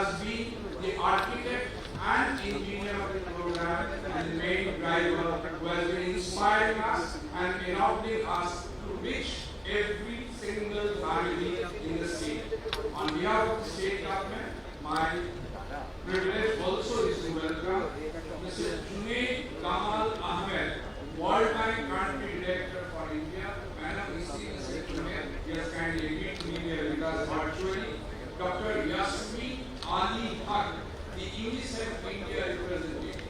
has been the architect and engineer of the program and the main driver who has been inspiring us and enabling us to reach every single family in the state. On behalf of the state government, my privilege also is to welcome Mr. Junaid Kamal Ahmed, World Bank Country Director for India. Madam, we see Mr. Junaid. He has kindly agreed to be here with us virtually. Dr. Yasmin Ali Haq, the UNICEF India representative.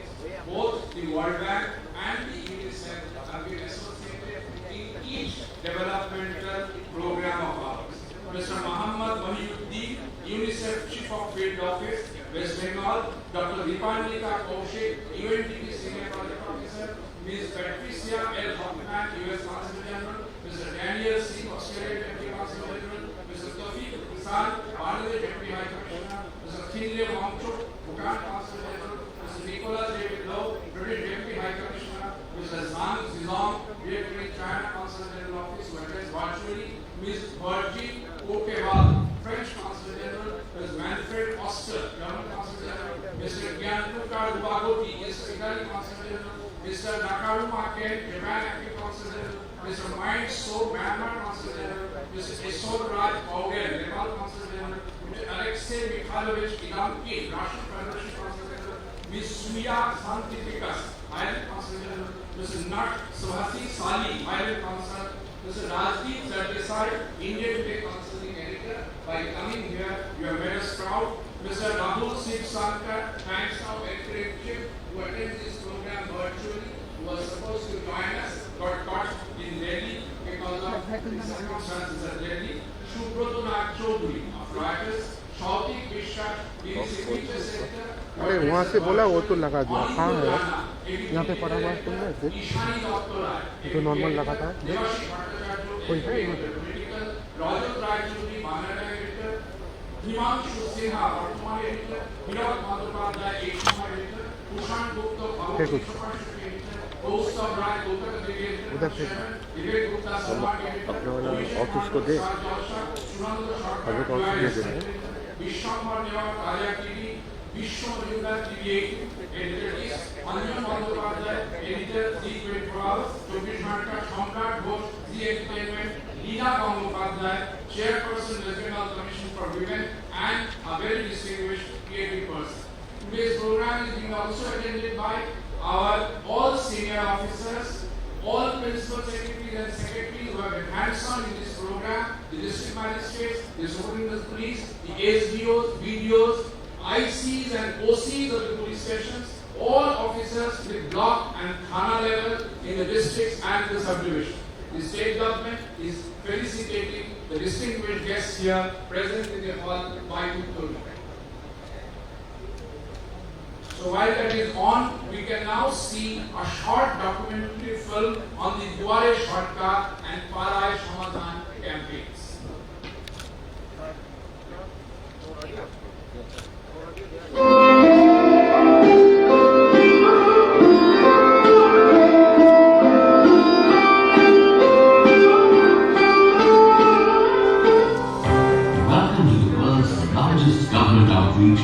Both the World Bank and the UNICEF have been associated in each developmental program of ours. Mr. Muhammad Wahiduddin, UNICEF Chief of Field Office, West Bengal. Dr. Dipandita Kaushik, UNDP Senior Project Officer. Ms. Patricia L. Hoffman, US Consul General. Mr. Daniel C. Australian Deputy Consul General. Mr. Tawfiq Hassan, Bangladesh Deputy High Commissioner. Mr. Thinle Wangchuk, Bhutan Consul General. Mr. Nicholas David Lowe, British Deputy High Commissioner. Mr. Zhang Zilong, Director in China Consul General Office, who attends virtually. Ms. Virgin Okewal, French Consul General. Ms. Manfred Oster, German Consul General. Mr. Gyanpukar Ubagoti, Italy Consul General. Mr. Nakaruma Ken, Japan Active Consul General. Mr. Mind So, Myanmar Consul General. Mr. Esod Raj Paugel, Nepal Consul General. Mr. Alexei Mikhailovich Ilamkin, Russian Federation Consul General. Ms. Suya Santificus, Ireland Consul General. Mr. Nat Subhasi Sali, Ireland Consul. Mr. Rajdeep Sardesai, Indian Today Consulting Editor. By coming here, you have made us proud. Mr. Rahul Singh Sankar, thanks of editor-in-chief, who attends this program virtually, who was supposed to join us, got caught in Delhi because of the circumstances at Delhi. Shubroto Nath Chaudhary of Reuters, Shautik Vishak, the Signature Center. अरे वहाँ से बोला वो तो लगा दिया कहाँ है यहाँ पे पड़ा हुआ है तुमने देख तो नॉर्मल लगा था कोई है उधर से अपना वाला ऑफिस को दे अभी कौन सी दे देंगे Vishwamandala TV, editor is Anjan Bandyopadhyay, editor Z24, 24 Ghanta, Samrat Ghosh, Z Entertainment, Leena Gangopadhyay, chairperson West Bengal Commission for Women, and a very distinguished creative person. Today's program is being also attended by our all senior officers, all principal secretaries and secretaries who have been hands-on in this program, the district magistrates, the superintendent of police, the SDOs, BDOs, ICs and OCs of the police stations, all officers with block and Thana level in the districts and the subdivision. The state government is felicitating the distinguished guests here present in the hall by Uttar. So while that is on, we can now see a short documentary film on the Duare Shortcut and Palai Samadhan campaigns.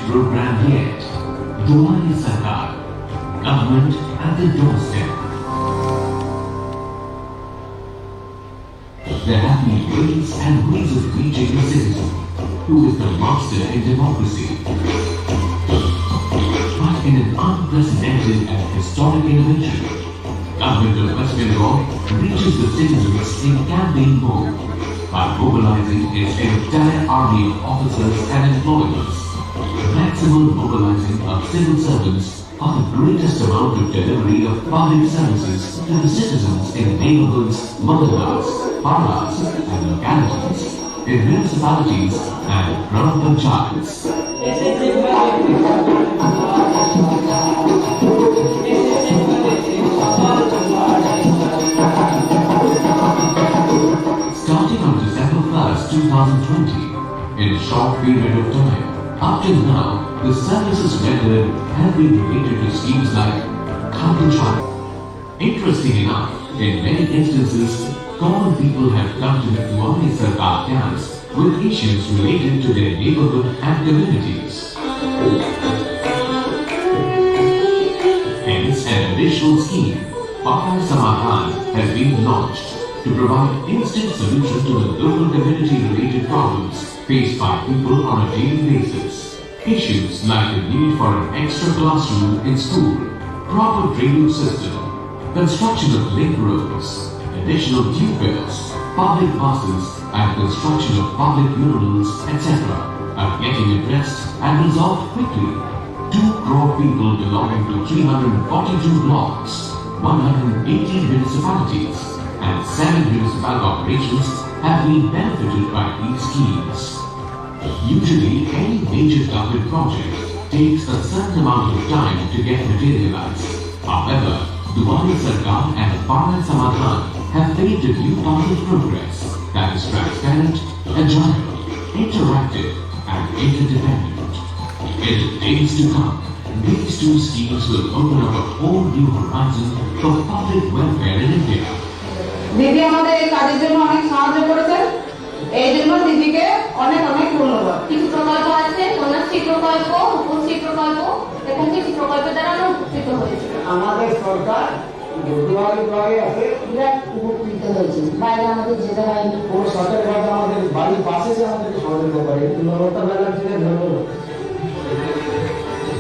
Program yet. Duare Sarkar, government at the doorstep. There have been ways and ways of reaching the citizen, who is the master in democracy. But in an unprecedented and historic innovation, government of West Bengal reaches the citizens in campaign mode by mobilizing its entire army of officers and employees. Maximum mobilizing of civil servants for the greatest amount of delivery of public services to the citizens in neighborhoods, mohallas, paras and localities, in municipalities and gram panchayats. Starting on December 1st, 2020, in a short period of time, up till now, the services rendered have been related to schemes like Khartan Shah. Interesting enough, in many instances, common people have come to the Duare Sarkar camps with issues related to their neighborhood and communities. Hence, an additional scheme, Papai Samadhan, has been launched to provide instant solution to the local community-related problems faced by people on a daily basis. Issues like the need for an extra classroom in school, proper drainage system, construction of link roads, additional tube bells, public buses, and construction of public urinals, etc. are getting addressed and resolved quickly. 2 crore people belonging to 342 blocks, 180 municipalities, and 7 municipal corporations have been benefited by these schemes. Usually, any major government project takes a certain amount of time to get materialized. However, Duwali Sarkar and Papai Samadhan have paved a new path of progress that is transparent, agile, interactive, and interdependent. In the days to come, these 2 schemes will open up a whole new horizon for public welfare in India. দিদি আমাদের এই কাজের জন্য অনেক সাহায্য করেছেন, এই জন্য দিদিকে অনেক অনেক ধন্যবাদ। কিছু প্রকল্প আছে, কন্যাশ্রী প্রকল্প, উপশ্রী প্রকল্প এবং কিছু প্রকল্পের দ্বারা আমরা উপকৃত হয়েছি। আমাদের সরকার দুয়ারে দুয়ারে আছে, বিরাট উপকৃত হয়েছি, বাইরে আমাদের যেতে হয়নি। কোনো সরকারি ভাবে আমাদের বাড়ির পাশে যে আমাদেরকে সহযোগিতা করে, মমতা ব্যানার্জিকে ধন্যবাদ।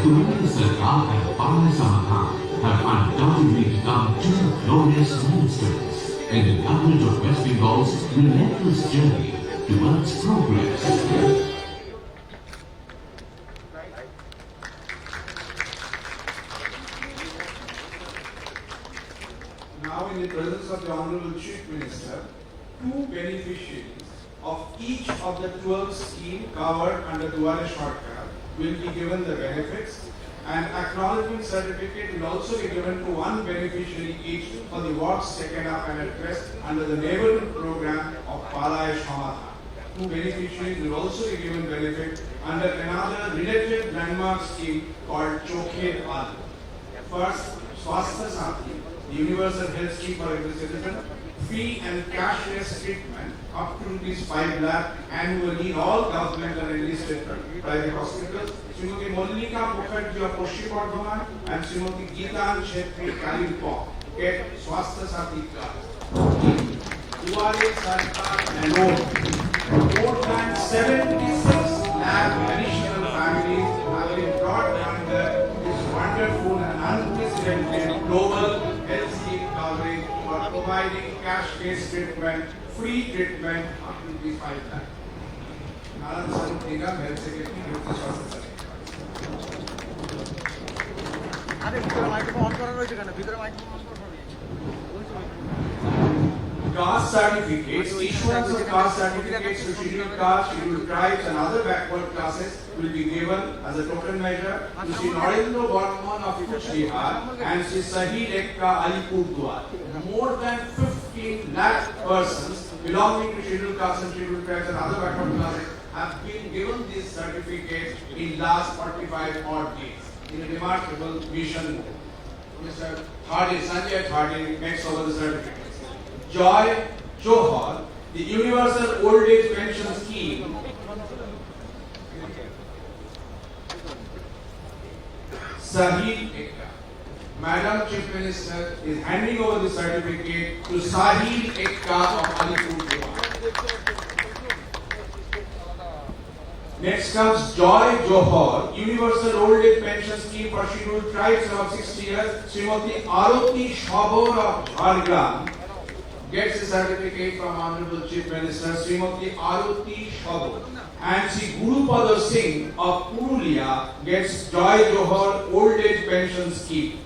Duwali Sarkar and Papai Samadhan have undoubtedly become 2 glorious ministers in the government of West Bengal's relentless journey towards progress. Now, in the presence of the Honorable Chief Minister, 2 beneficiaries of each of the 12 schemes covered under Duwale Sarkar will be given the benefits, and acknowledgement certificate will also be given to 1 beneficiary each for the works taken up and addressed under the neighborhood program of Papai Samadhan. 2 beneficiaries will also be given benefit under another related landmark scheme called Chokhe Al. First, Swasthya Sathi, the universal health scheme for every citizen, free and cashless treatment up to ₹5 lakh annually in all government and enlisted private hospitals. Srimati Mallika Mukherjee of Paschim Bardhaman and Srimati Geetan Shetty Kalimpong get Swasthya Sathi cards. Duwale Sarkar alone, more than 76 lakh additional families have been brought under this wonderful and unprecedented global health scheme coverage for providing cash-based treatment, free treatment up to ₹5 lakh. Narayana Sarup Nigam, Health Secretary, Deputy Swasthya Secretary. Caste certificates, issuance of caste certificates to scheduled castes, scheduled tribes and other backward classes will be given as a token measure to Sri Narendra Burman of Kuch Bihar and Sri Sahil Ekka Alipurduar. More than 15 lakh persons belonging to scheduled castes and scheduled tribes and other backward classes have been given these certificates in last 45 odd days in a remarkable mission. Mr. Thade, Sanjay Thade makes over the certificates. Joy Johar, the Universal Old Age Pension Scheme, Sahil Ekka. Madam Chief Minister is handing over the certificate to Sahil Ekka of Alipurduar. Next comes Joy Johar, Universal Old Age Pension Scheme for scheduled tribes above 60 years. Srimati Arati Shabor of Jhargram gets a certificate from Honorable Chief Minister Srimati Arati Shabor. And Sri Gurupada Singh of Purulia gets Joy Johar Old Age Pension Scheme.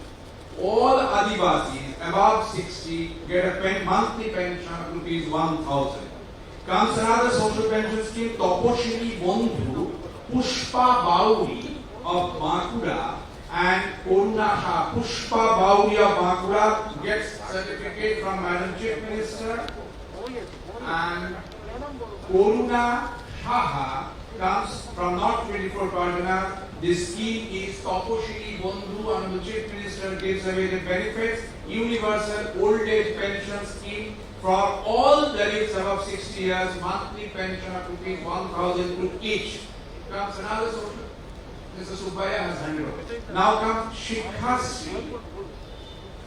All Adivasis above 60 get a monthly pension of ₹1,000. Comes another social pension scheme, Toposhini Bondhu, Pushpa Bauri of Bankura and Koruna Shah. Pushpa Bauri of Bankura gets certificate from Madam Chief Minister, and Koruna Shah comes from North 24 Pargana. This scheme is Toposhini Bondhu. Honorable Chief Minister gives away the benefits, universal old age pension scheme for all Dalits above 60 years, monthly pension of ₹1,000 to each. Comes another social Mr. Subbaya has handed over. Now comes Shikhasri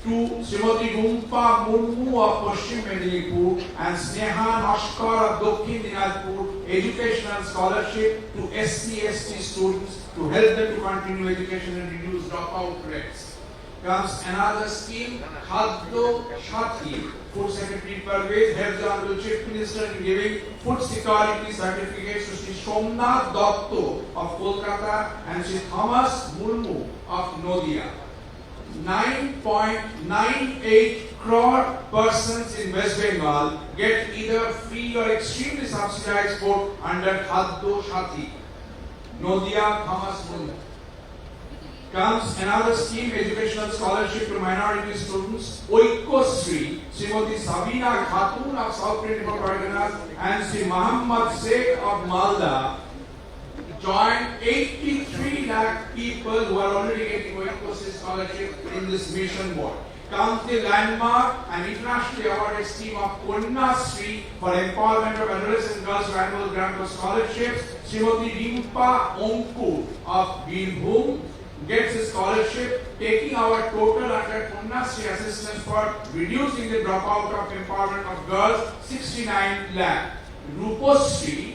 to Srimati Rumpa Murmu of Paschim Medinipur and Sneha Nashkar of Dokhin Dinajpur educational scholarship to SC/ST students to help them to continue education and reduce dropout rates. Comes another scheme, Khaddo Shati. Food Secretary Parvez helps the Honorable Chief Minister in giving food security certificates to Sri Somnath Dotto of Kolkata and Sri Thomas Murmu of Nodia. 9.98 crore persons in West Bengal get either free or extremely subsidized food under Khaddo Shati. Nodia Thomas Murmu. Comes another scheme, educational scholarship to minority students, Oikosri, Srimati Sabina Khatun of South 24 Parganas and Sri Muhammad Sheikh of Malda joined 83 lakh people who are already getting Oikosri scholarship in this mission board. Comes the landmark and internationally awarded scheme of Konyasri for empowerment of adolescent girls for annual grant of scholarships. Srimati Rimpa Onkur of Birbhum gets a scholarship, taking our total under Konyasri assistance for reducing the dropout of empowerment of girls 69 lakh. Rupasri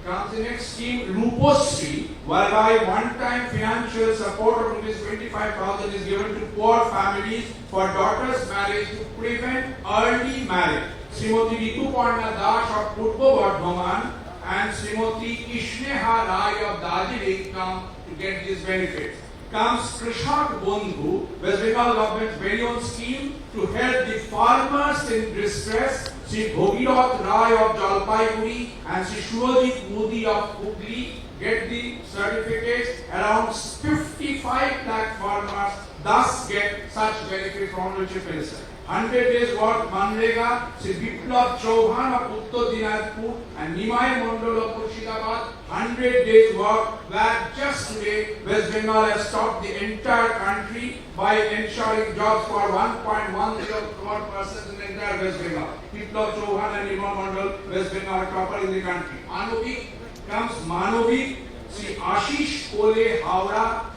comes the next scheme, Rupasri, whereby one-time financial support of rupees 25,000 is given to poor families for daughters' marriage to prevent early marriage. Srimati Rituparna Das of Purbo Bardhaman and Srimati Ishneha Rai of Darjeeling come to get these benefits. Comes Krishak Bondhu, West Bengal government's very own scheme to help the farmers in distress. Sri Bhogirath Rai of Jalpaiguri and Sri Shurajit Modi of Hooghly get the certificates. Around 55 lakh farmers thus get such benefit from the Chief Minister. 100 days work Manrega, Sri Biplab Chauhan of Uttar Dinajpur and Nimai Mondol of Murshidabad. 100 days work where just today West Bengal has topped the entire country by ensuring jobs for 1.10 crore persons in the entire West Bengal. Biplab Chauhan and Nimai Mondol, West Bengal are topper in the country. Anuvik comes Manovik, Sri Ashish Kole Howrah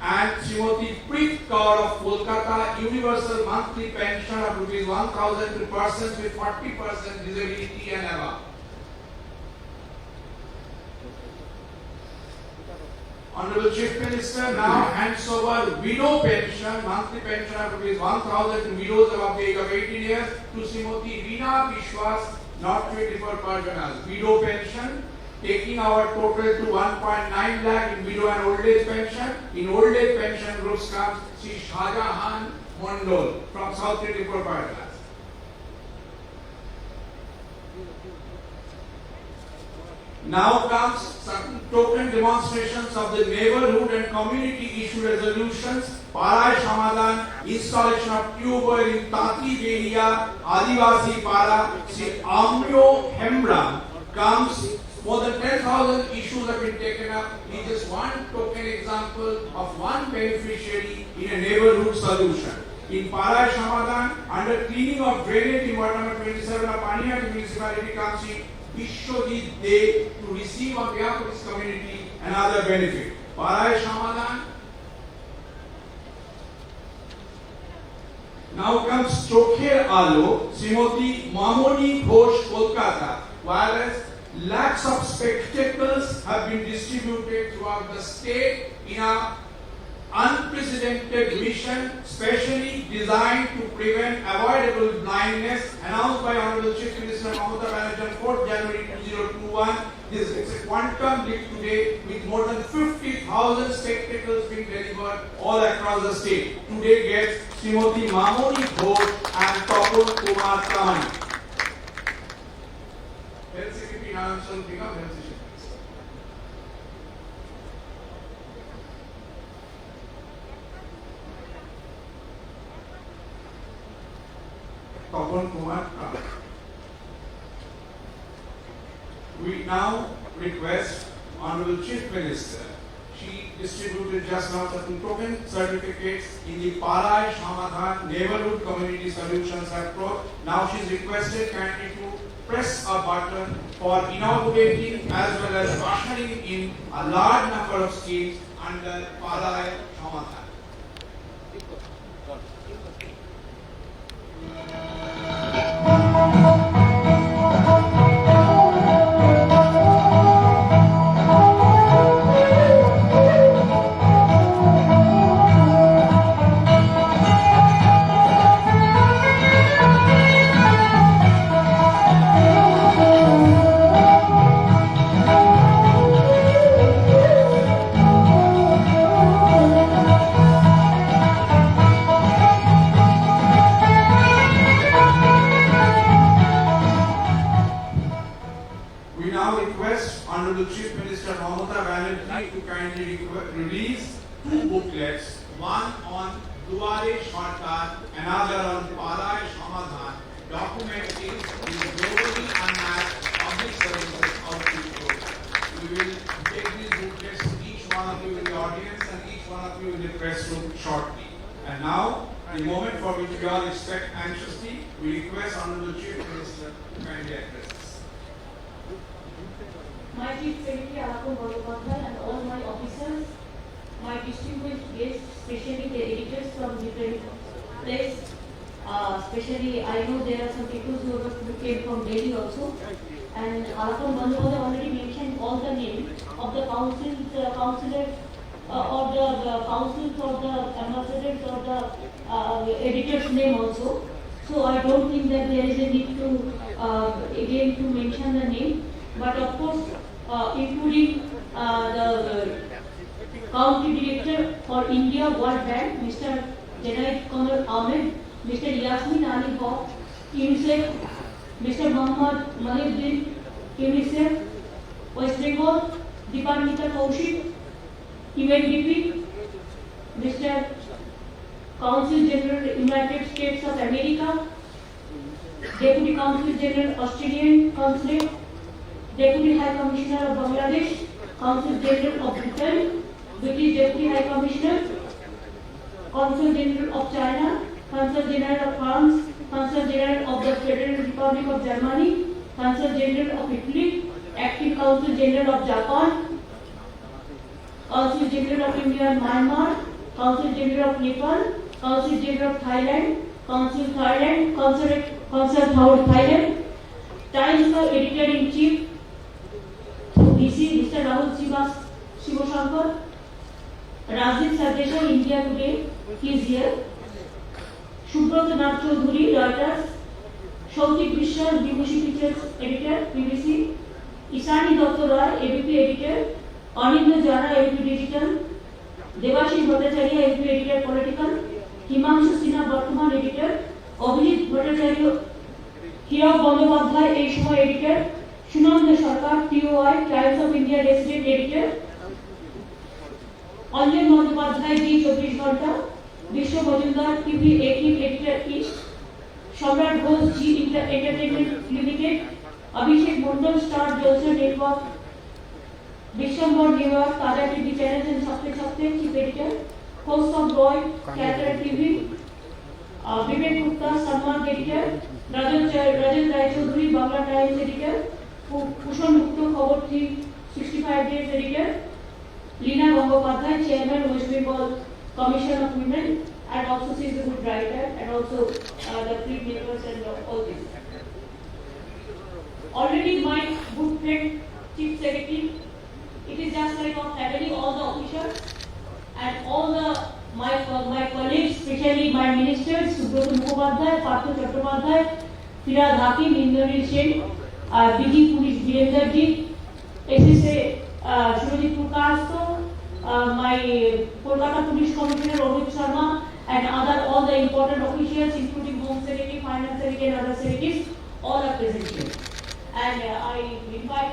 and Srimati Preet Kaur of Kolkata, universal monthly pension of rupees 1,000 to persons with 40% disability and above. Honorable Chief Minister now hands over widow pension, monthly pension of rupees 1,000 to widows above the age of 18 years to Srimati Reena Vishwas, North 24 Parganas. Widow pension, taking our total to 1.9 lakh in widow and old age pension. In old age pension groups comes Sri Shahjahan Mondol from South 24 Parganas. Now comes certain token demonstrations of the neighborhood and community issue resolutions. Parai Shamadan, installation of tube well in Tati Beria, Adivasi Para, Sri Amyo Hemram comes. More than 10,000 issues have been taken up. It is one token example of one beneficiary in a neighborhood solution. In Parai Shamadan, under cleaning of drainage in Ward number 27 of Panihat municipality comes in Vishwajit Day to receive on behalf of his community another benefit. Parai Shamadan. Now comes Chokher Alo, Srimati Mamoni Ghosh, Kolkata. Whereas lakhs of spectacles have been distributed throughout the state in an unprecedented mission specially designed to prevent avoidable blindness, announced by Honorable Chief Minister Mamata Banerjee on 4th January 2021. This is a quantum leap today with more than 50,000 spectacles being delivered all across the state. Today gets Srimati Mamoni Ghosh and Tapul Kumar Kamani. Health Secretary Anand Shah become Health Secretary. Tapul Kumar Kamani. We now request Honorable Chief Minister she distributed just now certain token certificates in the Palai Shamadhan Neighborhood Community Solutions approach. Now she is requested kindly to press a button for inaugurating as well as ushering in a large number of schemes under Palai Shamadhan. We now request Honorable Chief Minister Mamata Banerjee to kindly release two booklets, one on Duare Sarkar, another on Palai Shamadhan, documenting the globally unmatched public services outreach program. We will take these booklets to each one of you in the audience and each one of you in the press room shortly. And now, the moment for which we all expect anxiously, we request Honorable Chief Minister to kindly address us. My Chief Secretary Alapon Bandyopadhyay and all my officers, my distinguished guests, especially the editors from different places, especially I know there are some people who came from Delhi also, and Alapon Bandyopadhyay already mentioned all the names of the councils, councillors, or the councils or the ambassadors or the editor's name also. So I don't think that there is a need to again to mention the name. But of course, including the County Director for India World Bank, Mr. Junaid Qamar Ahmed, Mr. Yasmin Ali Haq, UNICEF, Mr. Muhammad Mahiuddin, UNICEF, West Bengal, Deepanita Kaushik, UNDP, Mr. Consul General United States of America, Deputy Consul General Australian Consulate, Deputy High Commissioner of Bangladesh, Consul General of Britain, British Deputy High Commissioner, Consul General of China, Consul General of France, Consul General of the Federal Republic of Germany, Consul General of Italy, Acting Consul General of Japan, Consul General of India and Myanmar, Consul General of Nepal, Consul General of Thailand, Consul Thailand, Consul Thailand, Times Editor-in-Chief, DC Mr. Rahul Shivashankar, Rajiv Sardesha, India Today, he is here. Subrat Nath Chaudhuri, Reuters, Shautik Vishal, BBC Pictures Editor, BBC, Isani Dr. Roy, ABP Editor, Anindra Jana, ABP Digital, Devashish Bhattacharya, ABP Editor Political, Himanshu Sinha, Bartman Editor, Abhijit Bhattacharya, Hirav Bandyopadhyay, এই সময় editor, Sunanda Sarkar, TOI, Times of India resident editor, Anjan Bandyopadhyay, Zee 24 Ghanta, Biswa Majumdar, TV 18 editor east, Samrat Ghosh, Zee entertainment limited, Abhishek Mondal, star Jalsha network, Bishwambar New York, Taaza TV channel and software chief editor, host of Roy, Calcutta TV, Vivek Gupta, Samman editor, Rajan Rai Chaudhuri, Bangla Times editor, Kushan Gupta, Khabar 365 Days editor, Leena Gangopadhyay, Chairman, West Bengal Commission of Women, and also she is a good writer, and also the printmakers and all this. Already my good friend, Chief Secretary, it is just like of having all the officials and all the my colleagues, especially my ministers, Subrata Mukhopadhyay, Partha Chattopadhyay, Firad Hakim, Indranil Sen, DG Police Virender Ji, SSA Shurajit Purkasto, my Kolkata Police Commissioner Rohit Sharma, and all the important officials, including Home Secretary, Finance Secretary, and other secretaries, all are present here. And I invite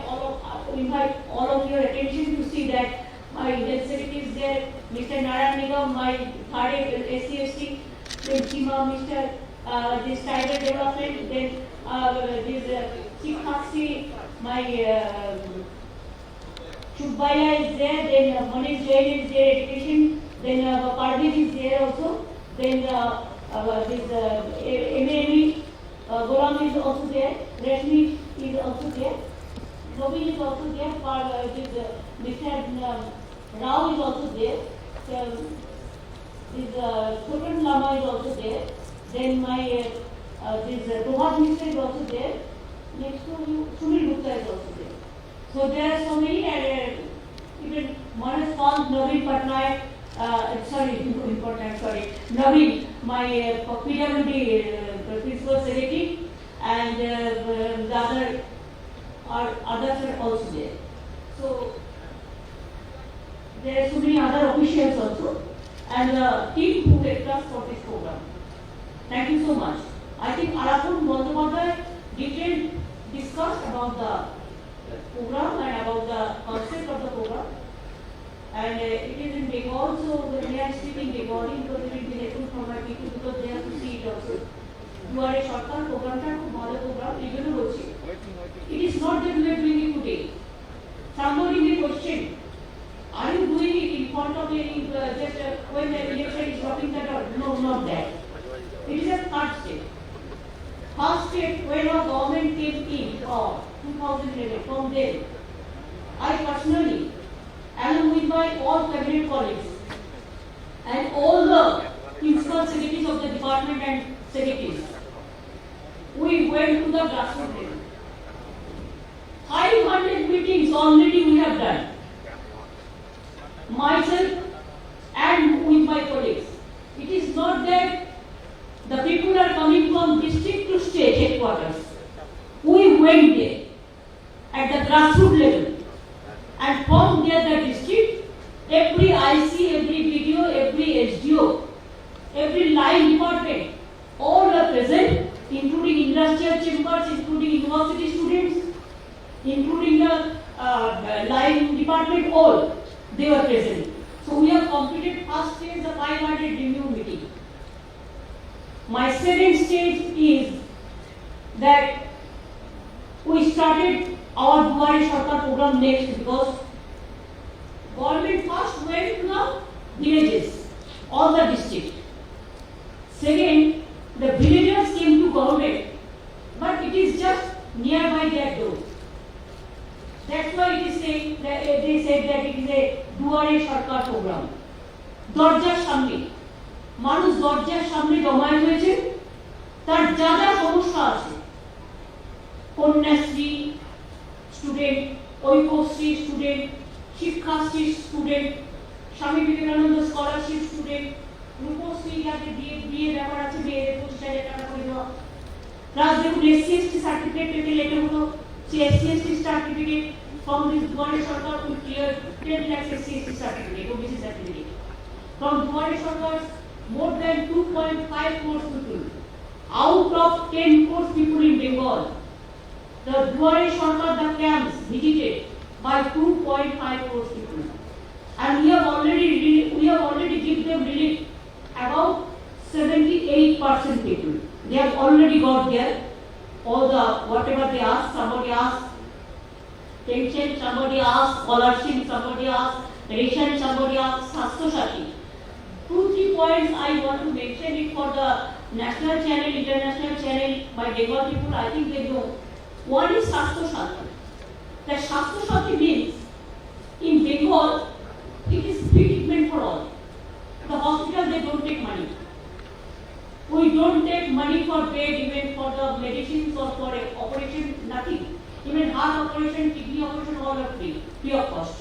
all of your attention to see that my health secretary is there, Mr. Narayan Nigam, my third SCST, then Chima, Mr. This Tiger Development, then this Chief Maksi, my Chubbaya is there, then Manish Jain is there, education, then Parveen is there also, then this MAME, Goram is also there, Rashmi is also there, Nobin is also there, Mr. Rao is also there, this Sultan Lama is also there, then my this Rohat Mishra is also there, next to you, Sunil Gupta is also there. So there are so many, even Manas Pal, Naveen Patnaik, Naveen, my PWD principal secretary, and the others are also there. So there are so many other officials also, and the team who helped us for this program. Thank you so much. I think Arapun Bandyopadhyay detailed discussed about the program and about the concept of the program, and it is in Bengal, so they are speaking Bengali because it will be helpful for my people because they have to see it also. You are a shortcut program, program, even a it is not that we are doing it today. Somebody may question, are you doing it in front of any, just when the election is dropping the door? No, not that. It is a third step. First step, when our government came in, 2011, from then, I personally, along with my all cabinet colleagues, and all the principal secretaries of the department and secretaries, we went to the grassroots level. 500 meetings already we have done. Myself and with my colleagues. It is not that the people are coming from district to state headquarters. We went there at the grassroots level, and from there the district, every IC, every BDO, every SDO, every line department, all are present, including industrial chambers, including university students, including the line department, all they were present. So we have completed first stage, the 500 review meeting. My second stage is that we started our Duare Sarkar program next, because government first went to the villages, all the districts. Second, the villagers came to government, but it is just nearby their door. That's why it is saying that they said that it is a Duare Sarkar program. দরজার সামনে মানুষ দরজার সামনে জমায়েত হয়েছে, তার যা যা সমস্যা আছে, Kanyashree student, Aikyashree student, Shikshashree student, Swami Vivekananda scholarship student, Rupashree যাতে বিয়ে ব্যাপার আছে, মেয়েদের 25,000 টাকা করে দেওয়া, প্লাস দেখুন SC/ST সার্টিফিকেট পেতে লেটে হতো, সেই SC/ST certificate from this Duare Sarkar we clear 10 lakhs SC/ST certificate, OBC certificate. From Duare Sarkar, more than 2.5 crores people, out of 10 crores people in Bengal, the Duare Sarkar, the camps visited by 2.5 crores people, and we have already given them relief about 78% people. They have already got there all the whatever they asked. Somebody asked pension, somebody asked scholarship, somebody asked ration, somebody asked Swasthya Sathi. 2-3 points I want to mention it for the national channel, international channel, my Bengal people, I think they know. One is Swasthya Sathi. The Swasthya Sathi means in Bengal it is free treatment for all. The hospital, they don't take money. We don't take money for bed, even for the medicines or for operation, nothing. Even heart operation, kidney operation, all are free of cost.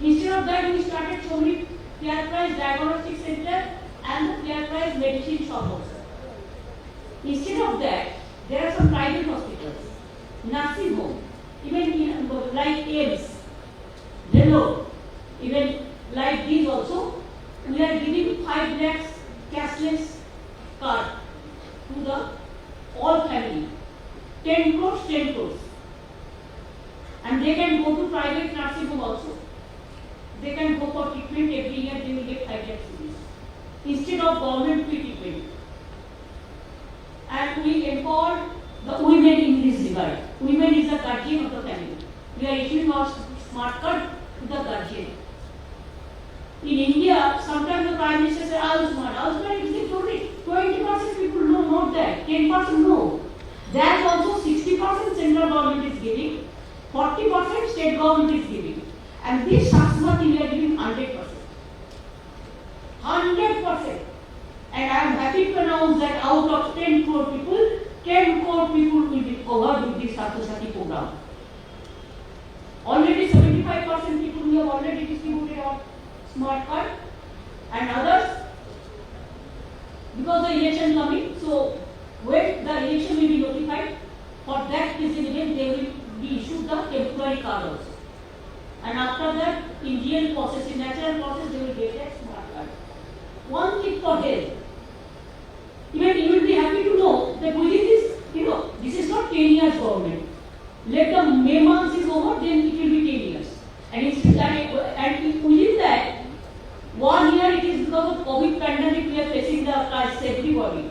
Instead of that, we started so many fair price diagnostic center and the fair price medicine shop also. Instead of that, there are some private hospitals, nursing home, even like AIMS, Vellore, even like these also. We are giving 5 lakhs cashless card to the all family. 10 crores, 10 crores. And they can go to private nursing home also. They can go for treatment every year, they will get 5 lakhs rupees instead of government free treatment. And we empower the women in this regard. Women is the guardian of the family. We are issuing our smart card to the guardian. In India, sometimes the Prime Minister says, Ayushman is only 20% people know, not that, 10% know. That also 60% central government is giving, 40% state government is giving. And this Shasmati we are giving 100%. 100%. And I am happy to announce that out of 10 crore people, 10 crore people will be covered with this Shasmati program. Already 75% people we have already distributed our smart card, and others, because the election coming, so when the election will be notified, for that reason again they will be issued the temporary card also. And after that, in real process, in natural process, they will get a smart card. One thing for health. Even you will be happy to know that within this, this is not 10 years government. Let the May month is over, then it will be 10 years. And instead and within that, 1 year it is because of COVID pandemic we are facing the crisis everybody.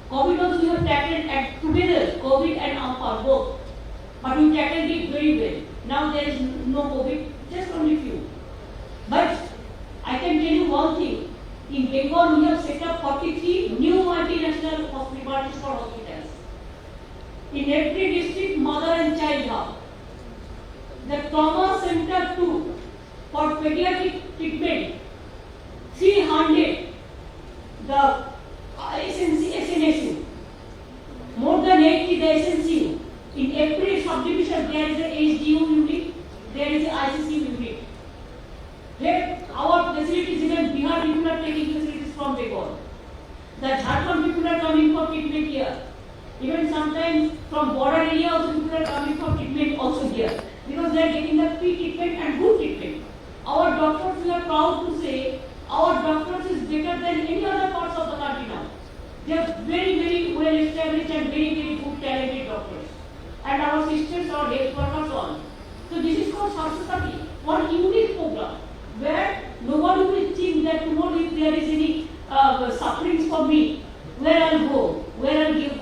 COVID also we have tackled and together, COVID and AMPA both. But we tackled it very well. Now there is no COVID, just only few. But I can tell you one thing. In Bengal we have set up 43 new multinational hospitals for hospitals. In every district, mother and child hub. The trauma center too, for pediatric treatment, 300, the SNSU, more than 80 the SNCU. In every subdivision there is a HDU unit, there is a ICC unit. Where our facilities, even Bihar people are taking facilities from Bengal. The Jharkhand people are coming for treatment here. Even sometimes from border area also people are coming for treatment also here. Because they are getting the free treatment and good treatment. Our doctors, we are proud to say, our doctors is better than any other parts of the country now. They are very, very well established and very, very good talented doctors. And our sisters, our health workers all. So this is called Shasmati, one unique program where nobody will think that tomorrow if there is any sufferings for me, where I'll go, where I'll give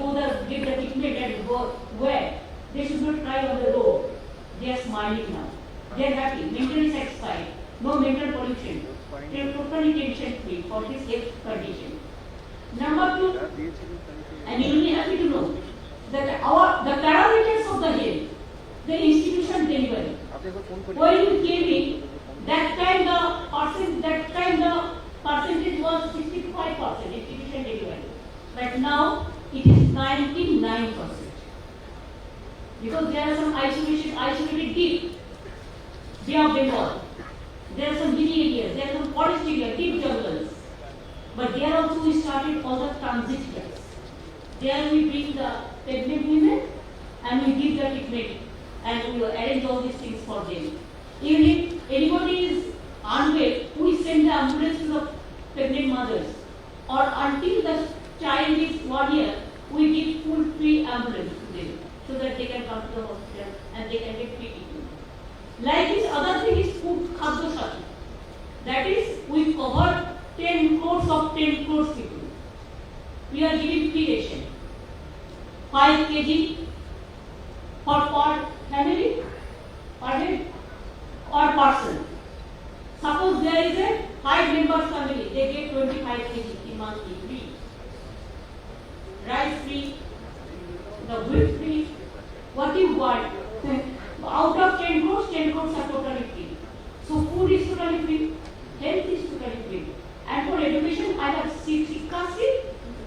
the treatment and go where. They should not cry on the road. They are smiling now. They are happy, mentally satisfied, no mental pollution. They are totally tension free for this health condition. Number two, and you will be happy to know that the parameters of the health, the institution delivery. When you came in, that time the percentage was 65% institution delivery. But now it is 99%. Because there are some isolated deep Bay of Bengal. There are some hilly areas, there are some forest areas, deep jungles. But there also we started all the transit areas. There we bring the pregnant women and we give the treatment and we arrange all these things for them. Even if anybody is unwell, we send the ambulance to the pregnant mothers. Or until the child is 1 year, we give full free ambulance to them so that they can come to the hospital and they can get free treatment. Like this other thing is food khadya shati. That is, we cover 10 crores of 10 crores people. We are giving free ration. 5 kg per family, per head, or person. Suppose there is a 5 members family, they get 25 kg in monthly free. Rice free, the wheat free, what you want. Out of 10 crores are totally free. So food is totally free, health is totally free. And for education, I have CC caste,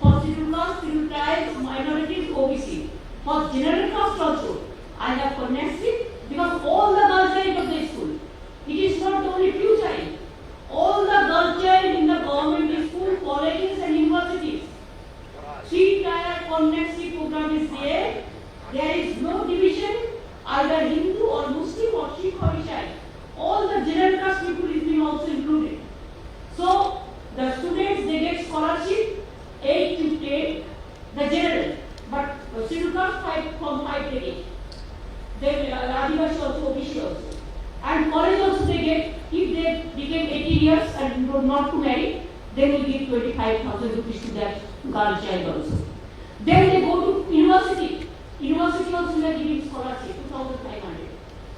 for scheduled caste, scheduled tribes, minorities, OBC. For general caste also, I have for NEST because all the girl child of the school. It is not only few child. All the girl child in the government school, colleges and universities. 3-tier connectivity program is there. There is no division, either Hindu or Muslim or Sikh or Ishai. All the general caste people is being also included. So the students they get scholarship 8 to 10, the general, but scheduled caste from 5 to 8. Then Adivasi also, OBC also. And college also they get, if they became 18 years and not to marry, then we give 25,000 rupees to that girl child also. Then they go to university. University also we are giving scholarship, 2,500.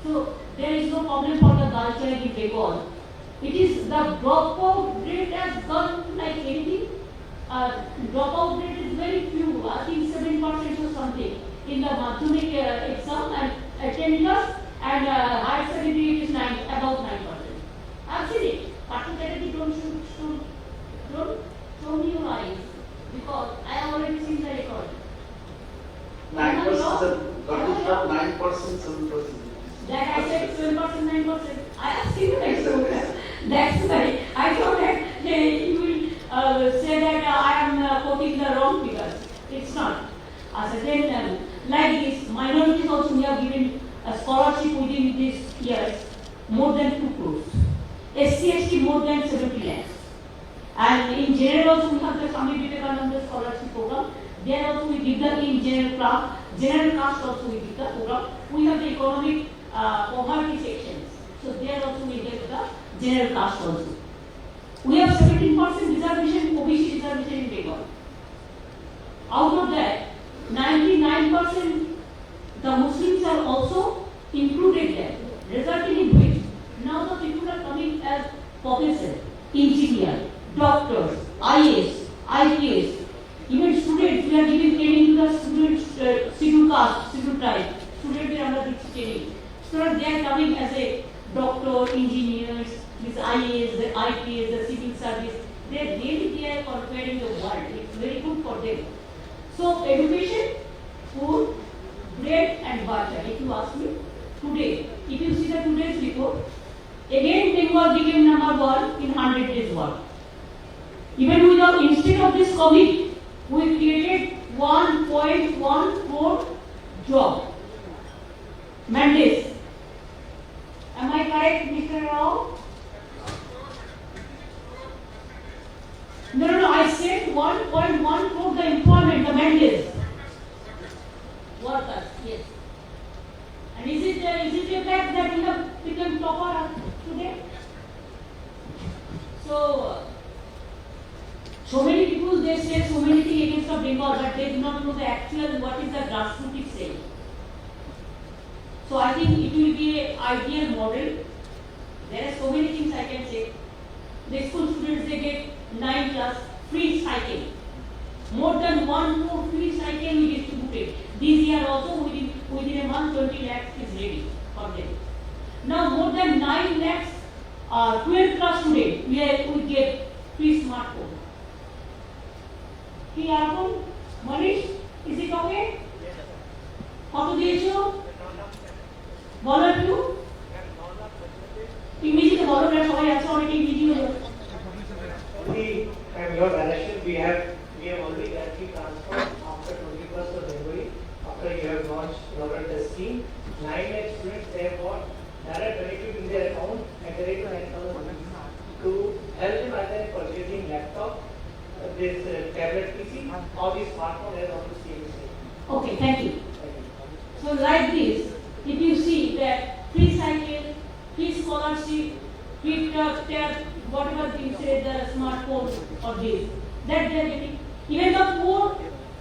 So there is no problem for the girl child in Bengal. It is the dropout rate has gone like anything. Dropout rate is very few, I think 7% or something in the Madhyamik exam and attendance, and higher secondary it is about 9%. I've seen it. Particularly don't show me your eyes because I have already seen the record. 9%, got it from 9%, 7%. Like I said, 12%, 9%. I have seen it. So that's why I thought that you will say that I am quoting the wrong figures. It's not. Then, like this, minorities also we have given a scholarship within these years more than 2 crores. SC/ST more than 70 lakhs. And in general also we have the Swami Vivekananda scholarship program. There also we give the in general caste also we give the program. We have the economic poverty sections. So there also we give the general caste also. We have 17% reservation, OBC reservation in Bengal. Out of that, 99% the Muslims are also included there, resulting in which now the people are coming as professors, engineers, doctors, IAS, IPS, even students. We are giving training to the students, scheduled caste, scheduled tribe. Students are under this training. So they are coming as a doctor, engineers, these IAS, the IPS, the civil service. They are comparing the world. It's very good for them. So education, food, bread and butter. If you ask me today, if you see the today's report, again Bengal became number 1 in 100 days work. Even without, instead of this COVID, we created 1.14 job mandates. Am I correct, Mr. Rao? No, I said 1.1 crore the employment, the mandates. Workers, yes. And is it a fact that we have become topper today? So many people they say so many things against the Bengal, but they do not know the actual what is the grassroots saying. So I think it will be an ideal model. There are so many things I can say. The school students they get 9 plus free cycle. More than 1 crore free cycle we distributed. This year also within a month 20 lakhs is ready for them. Now more than 9 lakhs 12 class students we get free smartphone. Free iPhone? Manish, is it okay? কত দিয়েছো? বলো একটু। ইংরেজিতে বলো না সবাই আছে অনেকে ইংরেজি হলো। And your direction we have already directly transferred after 21st of January, after you have launched the scheme, 9 lakh students they have got direct benefit in their account at the rate of 9,000 to help them either in purchasing laptop, this tablet PC or this smartphone as on the same. Okay, thank you. So like this, if you see that free cycle, free scholarship, free tab, whatever you say, the smartphone or this, that they are getting. Even the poor,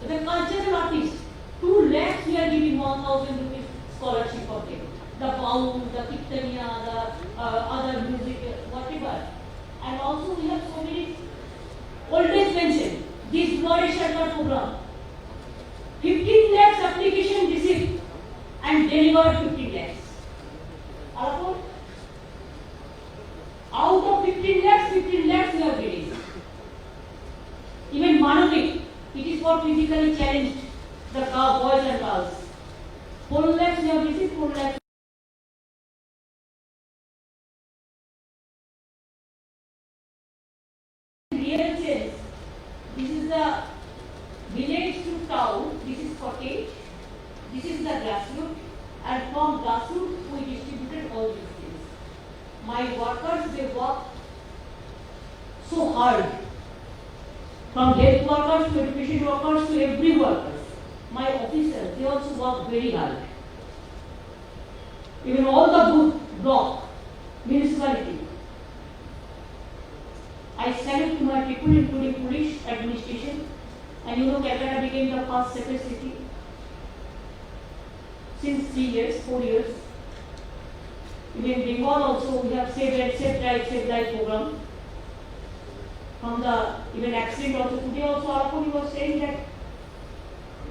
the cultural artists, 2 lakhs we are giving 1,000 rupees scholarship for them. The baul, the kirtaniya, the other music, whatever. And also we have so many old age pension, this Duare Sharkar program. 15 lakhs application received and delivered 15 lakhs. Out of 15 lakhs we are getting. Even Manavik, it is for physically challenged, the boys and girls. 4 lakhs we have received, 4 lakhs. Real sense, this is the village to town, this is cottage, this is the grassroots, and from grassroots we distributed all these things. My workers, they work so hard. From health workers to education workers to every worker. My officers, they also work very hard. Even all the block, municipality. I salute to my people, including police administration. And you know, Calcutta became the first safest city since 3 years, 4 years. Even in Bengal also we have Save Life program. From the even accident also today also Alapur was saying that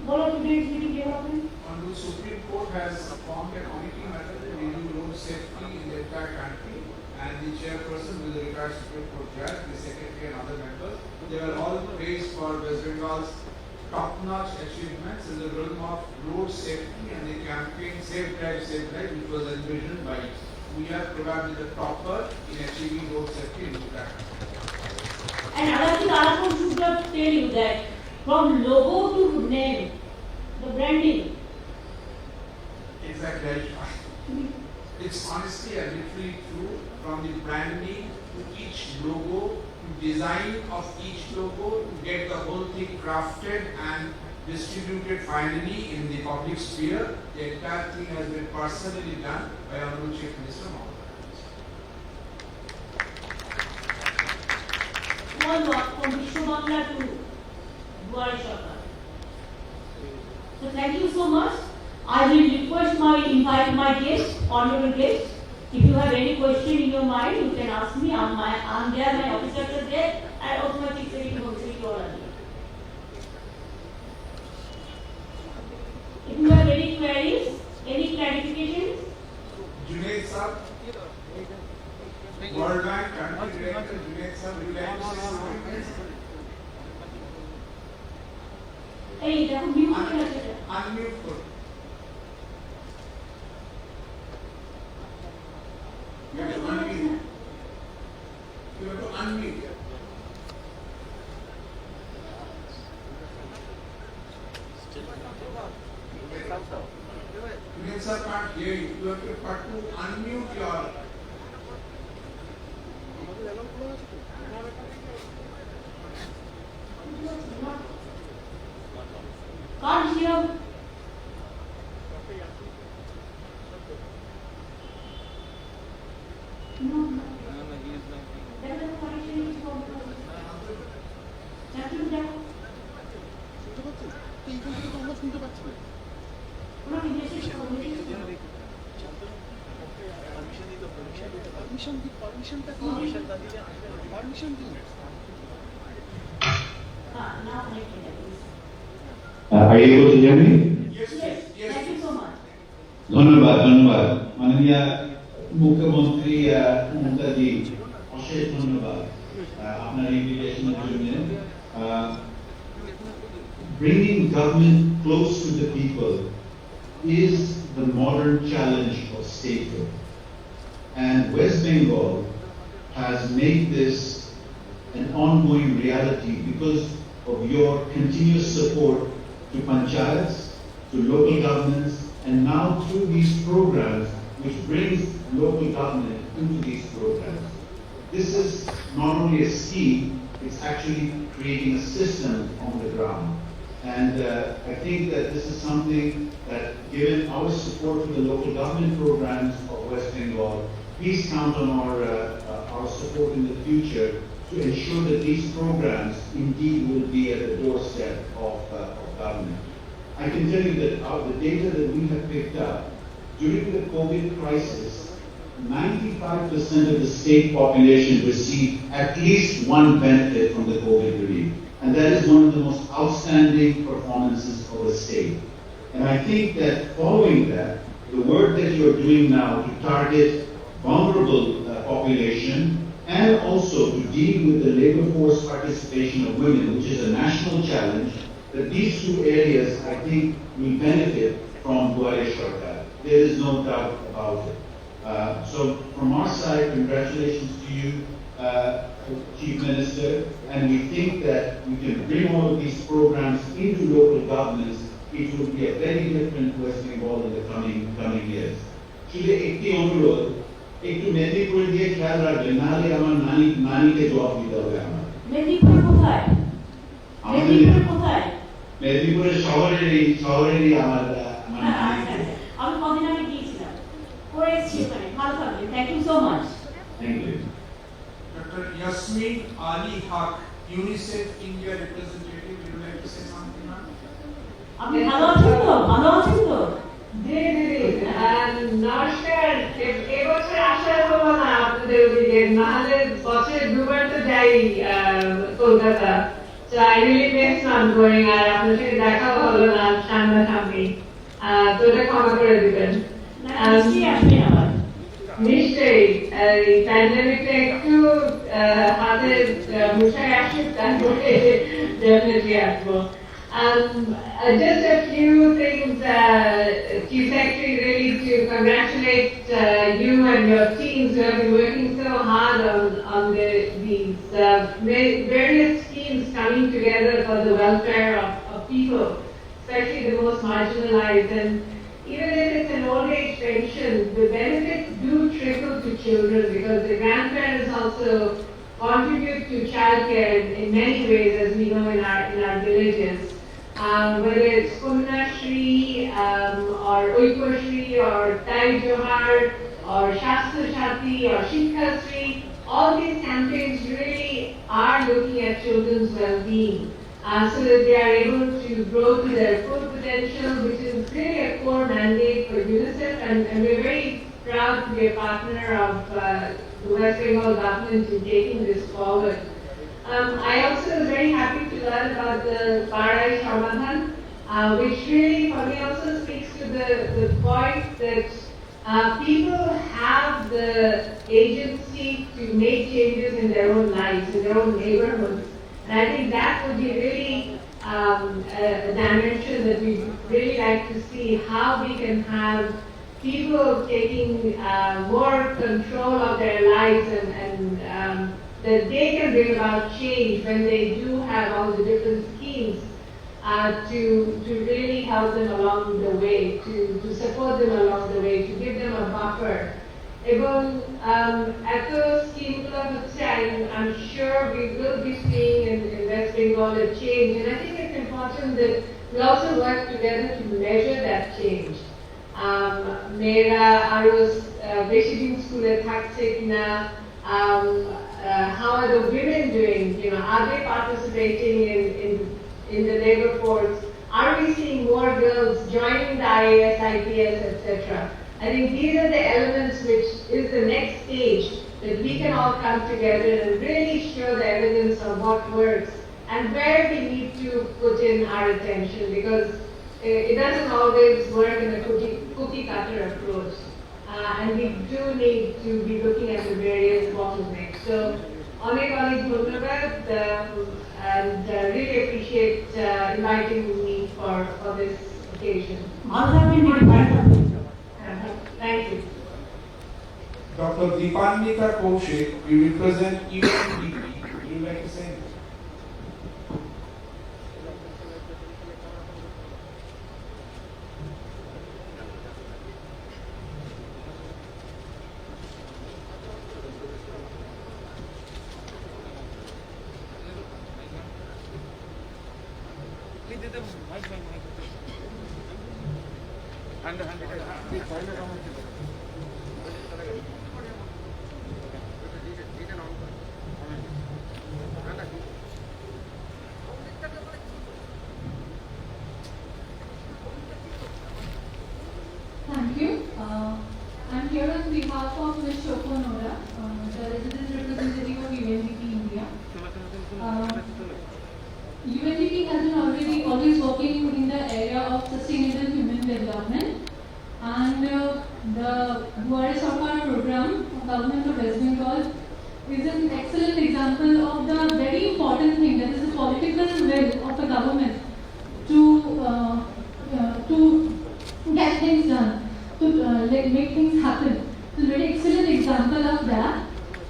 what are today's meeting development? Honorable Supreme Court has formed a committee matter to review road safety in the entire country, and the chairperson will be the retired Supreme Court judge, the secretary and other members. They were all praised for West Bengal's top-notch achievements in the realm of road safety and the campaign Safe Drive, which was envisioned by it. We are probably the topper in achieving road safety in Uttar. And another thing Alapur should just tell you that from logo to name, the branding. Exactly. It's honestly and literally true, from the branding to each logo, to design of each logo, to get the whole thing crafted and distributed finally in the public sphere. The entire thing has been personally done by Honorable Chief Minister Mohammed. One work from Vishwabangla to Duare Sarkar. So thank you so much. I will invite my guest, honorable guest. If you have any question in your mind, you can ask me. I'm there, my officers are there, and also my chief secretary will see you all are there. If you have any queries, any clarifications, Junaid Sir, World Bank Country Director Junaid Sir, would you like to say something? hey, দেখো mute করে আছে। Unmute for. You have to unmute. You have to unmute. Junaid Sir can't hear you. You have to unmute your. Can't hear. No. There is a connection is problem. Just look there. ওনাকে message করো now Are you able to hear me? Yes, yes. Thank you so much. ধন্যবাদ মাননীয় মুখ্যমন্ত্রী মমতাজি অশেষ ধন্যবাদ আপনার এই বিবেচনার জন্য bringing government close to the people is the modern challenge of statehood, and West Bengal has made this an ongoing reality because of your continuous support to panchayats, to local governments, and now through these programs, which brings local government into these programs. This is not only a scheme, it's actually creating a system on the ground. And I think that this is something that, given our support to the local government programs of West Bengal, please count on our support in the future to ensure that these programs indeed will be at the doorstep of government. I can tell you that the data that we have picked up during the COVID crisis, 95% of the state population received at least one benefit from the COVID relief. And that is one of the most outstanding performances of the state. And I think that following that, the work that you are doing now to target vulnerable population and also to deal with the labor force participation of women, which is a national challenge, that these two areas, I think, will benefit from Duare Sarkar. There is no doubt about it. So from our side, congratulations to you, Chief Minister, and we think that we can bring all of these programs into local governments. It will be a very different West Bengal in the coming years. শুধু একটি অনুরোধ, একটু মেদিনীপুর দিয়ে খেয়াল রাখবেন, নাহলে আমার নানিকে জবাব দিতে হবে আমার। মেদিনীপুর কোথায়? মেদিনীপুর কোথায়? মেদিনীপুরের শহরেরই আমার নানি। আমি কদিন আগে গিয়েছিলাম, করে এসেছি ওখানে। ভালো থাকবেন। Thank you so much. Thank you. Dr. Yasmin Ali Haq, UNICEF India representative, would you like to say something, ma'am? আপনি ভালো আছেন তো? ভালো আছেন তো? নমস্কার, এবছর মধ্যে ওদিকে নাহলে বছরে দুবার তো যাই Kolkata. So I really miss not going আর আপনার সাথে দেখাও হলো না সামনাসামনি। তো এটা ক্ষমা করে দিবেন। নিশ্চয়ই এই প্যান্ডেমিকটা একটু হাতে মুঠায় আসুক তারপরে definitely আসবো। Just a few things, Chief Secretary, really to congratulate you and your teams who have been working so hard on these various schemes coming together for the welfare of people, especially the most marginalized. And even if it's an old age pension, the benefits do trickle to children because the grandparents also contribute to childcare in many ways, as we know in our villages. Whether it's Kunna Shri, or Oiko Shri, or Tai Johar, or Shastra Shati, or Shikha Shri, all these campaigns really are looking at children's well-being, so that they are able to grow to their full potential, which is really a core mandate for UNICEF, and we're very proud to be a partner of the West Bengal government in taking this forward. I also was very happy to learn about the Parai Samadhan, which really for me also speaks to the point that people have the agency to make changes in their own lives, in their own neighborhoods. And I think that would be really a dimension that we really like to see, how we can have people taking more control of their lives and that they can bring about change when they do have all the different schemes to really help them along the way, to support them along the way, to give them a buffer. Even at the scheme of I'm sure we will be seeing in West Bengal a change, and I think it's important that we also work together to measure that change. Mera Arus Beshidin School at Haksina, how are the women doing? Are they participating in the labor force? Are we seeing more girls joining the IAS, IPS, etc.? I think these are the elements which is the next stage that we can all come together and really show the evidence of what works and where we need to put in our attention, because it doesn't always work in a cookie cutter approach. And we do need to be looking at the various bottlenecks. So, Onek Dhanyabad, and really appreciate inviting me for this occasion. Thank you. Dr. Deepanika Kaushik, you represent UNDP. Would you like to say anything? Thank you. I'm here on behalf of Ms. Shoko Nora, the resident representative of UNDP India. UNDP has been always working in the area of sustainable human development, and the Duare Sarkar program, Government of West Bengal, is an excellent example of the very important thing, that is the political will of the government to get things done, to make things happen. It's a very excellent example of that,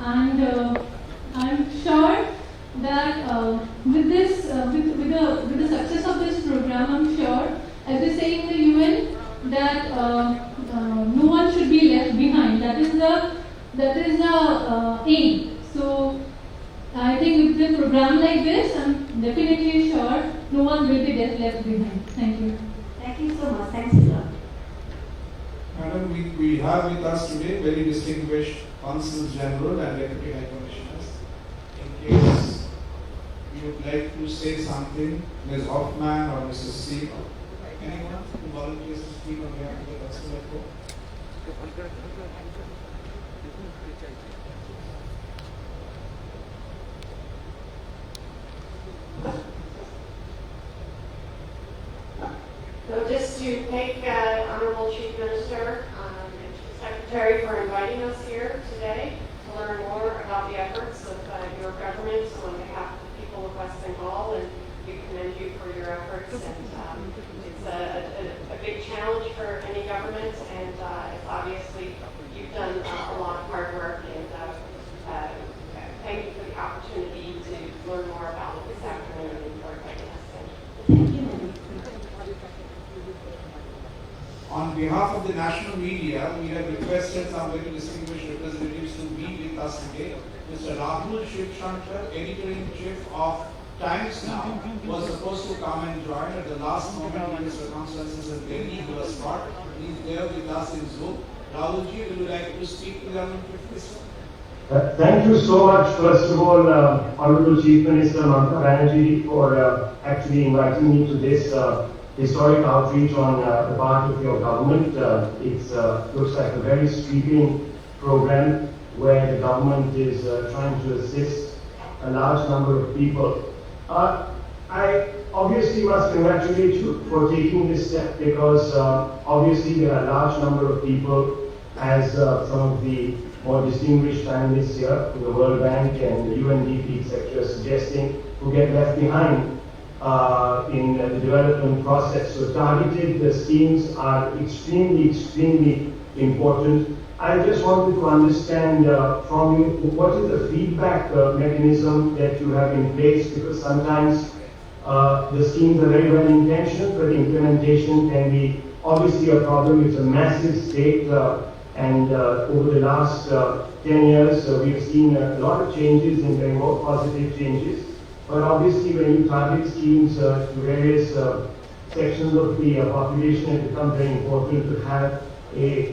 and I'm sure that with the success of this program, I'm sure, as they say in the UN, that no one should be left behind. That is the aim. So I think with a program like this, I'm definitely sure no one will be left behind. Thank you. Thank you so much. Thanks a lot. Madam, we have with us today very distinguished Consul General and Deputy High Commissioners. In case you would like to say something, Ms. Hoffman or Mrs. C. Anyone who volunteers to speak on behalf of the Consul General? So just to thank Honorable Chief Minister and Secretary for inviting us here today to learn more about the efforts of your government on behalf of the people of West Bengal, and we commend you for your efforts. And it's a big challenge for any government, and it's obviously you've done a lot of hard work, and thank you for the opportunity to learn more about it this afternoon and for inviting us. Thank you. On behalf of the national media, we have requested some very distinguished representatives to be with us today. Mr. Rahul Shivshankar, editor-in-chief of Times Now, was supposed to come and join at the last moment due to circumstances in Delhi. He was caught. He is there with us in Zoom. Rahulji, would you like to speak to the Chief Minister? Thank you so much, first of all, Honorable Chief Minister Mamata Banerjee, for actually inviting me to this historic outreach on the part of your government. It looks like a very sweeping program where the government is trying to assist a large number of people. I obviously must congratulate you for taking this step, because obviously there are a large number of people, as some of the more distinguished panelists here from the World Bank and the UNDP, etc., suggesting, who get left behind in the development process. So targeted schemes are extremely important. I just wanted to understand from you, what is the feedback mechanism that you have in place, because sometimes the schemes are very well intentioned, but implementation can be obviously a problem. It's a massive state, and over the last 10 years, we've seen a lot of changes and very more positive changes. But obviously, when you target schemes to various sections of the population, it becomes very important to have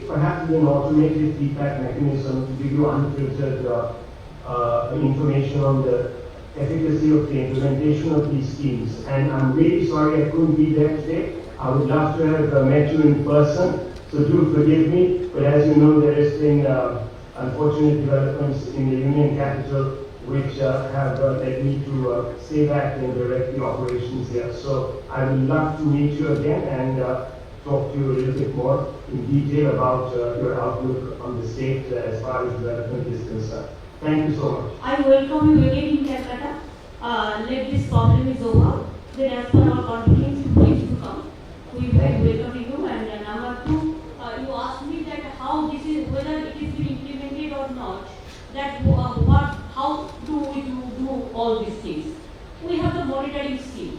perhaps an automated feedback mechanism to give you unfiltered information on the efficacy of the implementation of these schemes. And I'm really sorry I couldn't be there today. I would love to have met you in person, so do forgive me. But as you know, there has been unfortunate developments in the Union capital, which have led me to stay back and direct the operations here. So I would love to meet you again and talk to you a little bit more in detail about your outlook on the state as far as development is concerned. Thank you so much. I welcome you again in Calcutta. Let this problem is over. Then as per our confidence, you please to come. We will welcome you. And number two, you asked me that how this is, whether it is being implemented or not. That how do we do all these things? We have the monitoring scheme.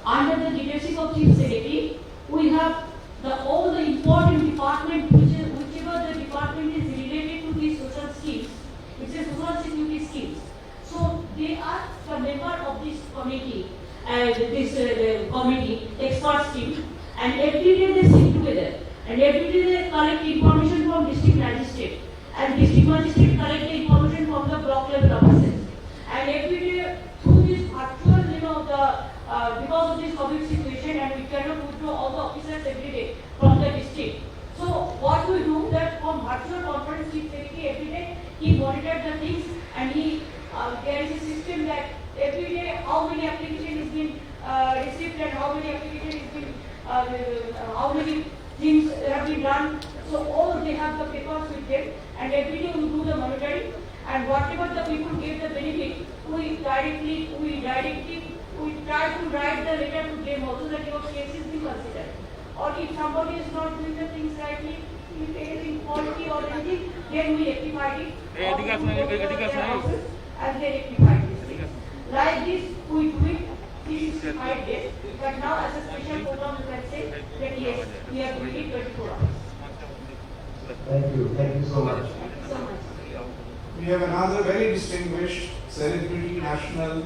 Under the leadership of Chief Secretary, we have all the important department, whichever the department is related to these social schemes, which is social security schemes. So they are the member of this committee, expert team, and every day they sit together, and every day they collect information from district magistrate, and district magistrate collect the information from the block level officers, and every day through this virtual, because of this COVID situation, and we cannot go to all the officers every day from the district. So what we do that from virtual conference, Chief Secretary every day he monitors the things, and there is a system that every day how many applications is being received and how many applications is being, how many things have been done. So all they have the papers with them, and every day we do the monitoring, and whatever the people get the benefit, we try to write the letter to them also that your case is being considered. Or if somebody is not doing the things rightly, if there is inequality or anything, then we rectify it. And they rectify this. Like this, we do it 365 days. But now as a special program, you can say that yes, we are doing it 24 hours. Thank you so much. Thank you so much. We have another very distinguished celebrity national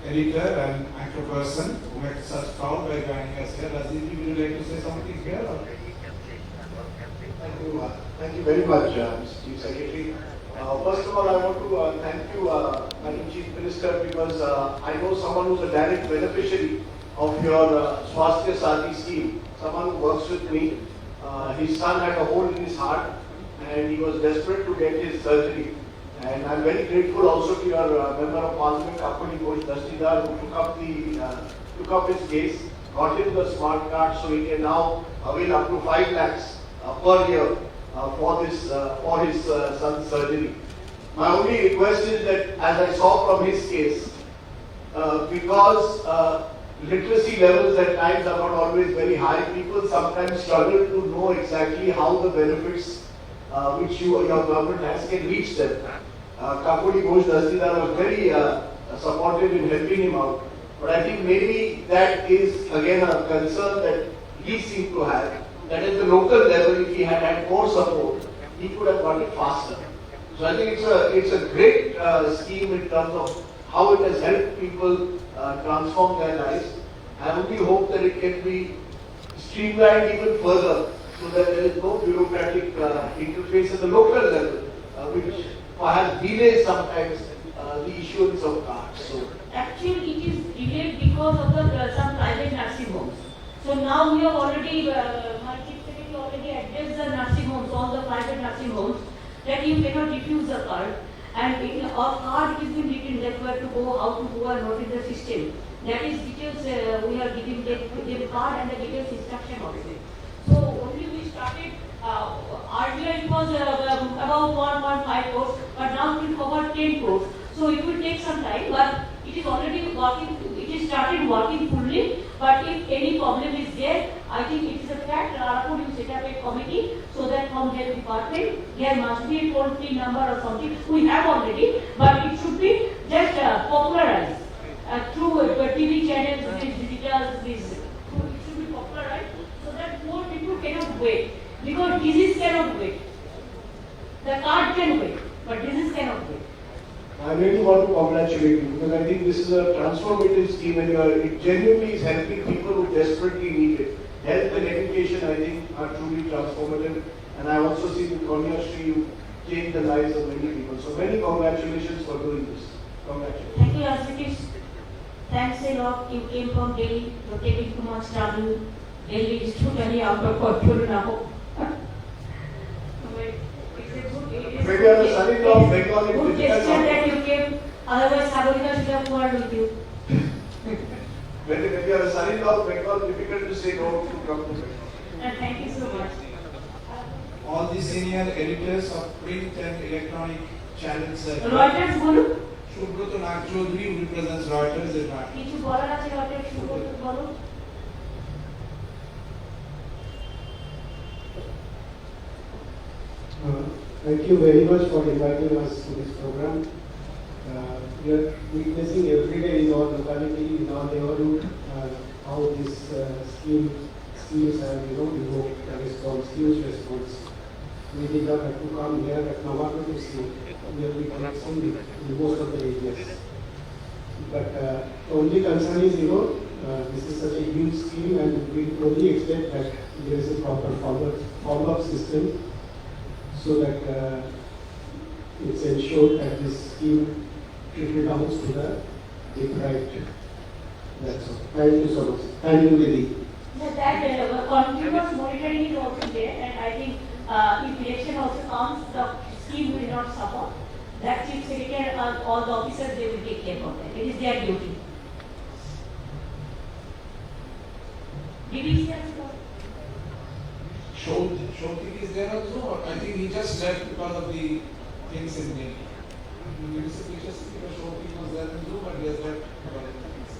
editor and anchor person who makes such proud by joining us here. Raziji, would you like to say something here? Thank you very much, Mr. Chief Secretary. First of all, I want to thank you, Madam Chief Minister, because I know someone who's a direct beneficiary of your Swasthya Saathi scheme, someone who works with me. His son had a hole in his heart, and he was desperate to get his surgery. And I'm very grateful also to your Member of Parliament, Kapuli Ghosh Dastidar, who took up his case, got him the smart card, so he can now avail up to 5 lakhs per year for his son's surgery. My only request is that, as I saw from his case, because literacy levels at times are not always very high, people sometimes struggle to know exactly how the benefits which your government has can reach them. Kapuli Ghosh Dastidar was very supportive in helping him out. But I think maybe that is again a concern that he seemed to have, that at the local level, if he had had more support, he could have got it faster. So I think it's a great scheme in terms of how it has helped people transform their lives. I only hope that it can be streamlined even further so that there is no bureaucratic interface at the local level, which perhaps delays sometimes the issuance of cards. So actually, it is delayed because of some private nursing homes. So now we have already, my chief secretary already addressed the nursing homes, all the private nursing homes, that you cannot refuse a card. And in a card it is been written that where to go, how to go, and what is the system. That is details we are giving the card and the details instruction also. So only we started, earlier it was about 1.5 crores, but now it will cover 10 crores. So it will take some time, but it is already working, it is started working fully. But if any problem is there, I think it is a fact, Arapur will set up a committee so that from health department, there must be a toll-free number or something. We have already, but it should be just popularized through TV channels, digital, it should be popularized so that more people cannot wait. Because disease cannot wait. The card can wait, but disease cannot wait. I really want to congratulate you because I think this is a transformative scheme and it genuinely is helping people who desperately need it. Health and education, I think, are truly transformative, and I also see with Kanyashree you change the lives of many people. So many congratulations for doing this. Congratulations. Thank you, Ashish. Thanks a lot. You came from Delhi. You're taking too much travel. Delhi is totally out of control now. Maybe I was studying of Bengal in good gesture that you came. Otherwise, Sagarika should have quarreled with you. When you are a son-in-law of Bengal, difficult to say no to come to Bengal. Thank you so much. All the senior editors of print and electronic channels. Reuters bolu. Shubroto Nagchodhuri, who represents Reuters at Nagpur. কিছু বলার আছে Reuters Shubroto বলো. Thank you very much for inviting us to this program. We are witnessing every day in our locality, in our neighborhood, how this schemes have, evoked a response, huge response. We did not have to come here at Navata to see. Here we can see in most of the areas. But the only concern is, this is such a huge scheme, and we only expect that there is a proper follow-up system, so that it's ensured that this scheme trickle down to the deprived. That's all. Thank you so much. Thank you, Lily. That continuous monitoring is also there, and I think if election also comes, the scheme will not suffer. That chief secretary and all the officers, they will take care of that. It is their duty. Did he say Shautik is there also, or I think he just left because of the things in Delhi. Shautik was there in Zoo, but he has left because of the things.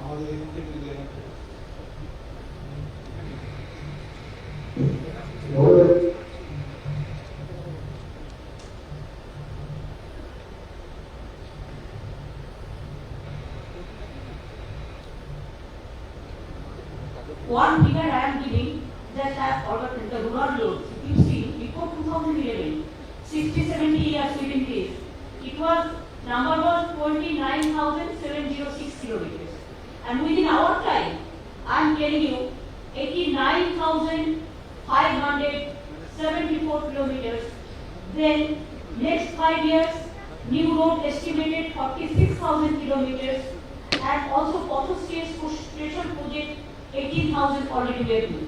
আমাদের immediately then one figure I am giving that I have forgotten the rural loads. If you see, before 2011, 60-70 years we've increased. It was, number was 29,706 kilometers. And within our time, I am telling you, 89,574 kilometers. Then, next 5 years, new road estimated 46,000 kilometers. And also Potho station project 18,000 already ready.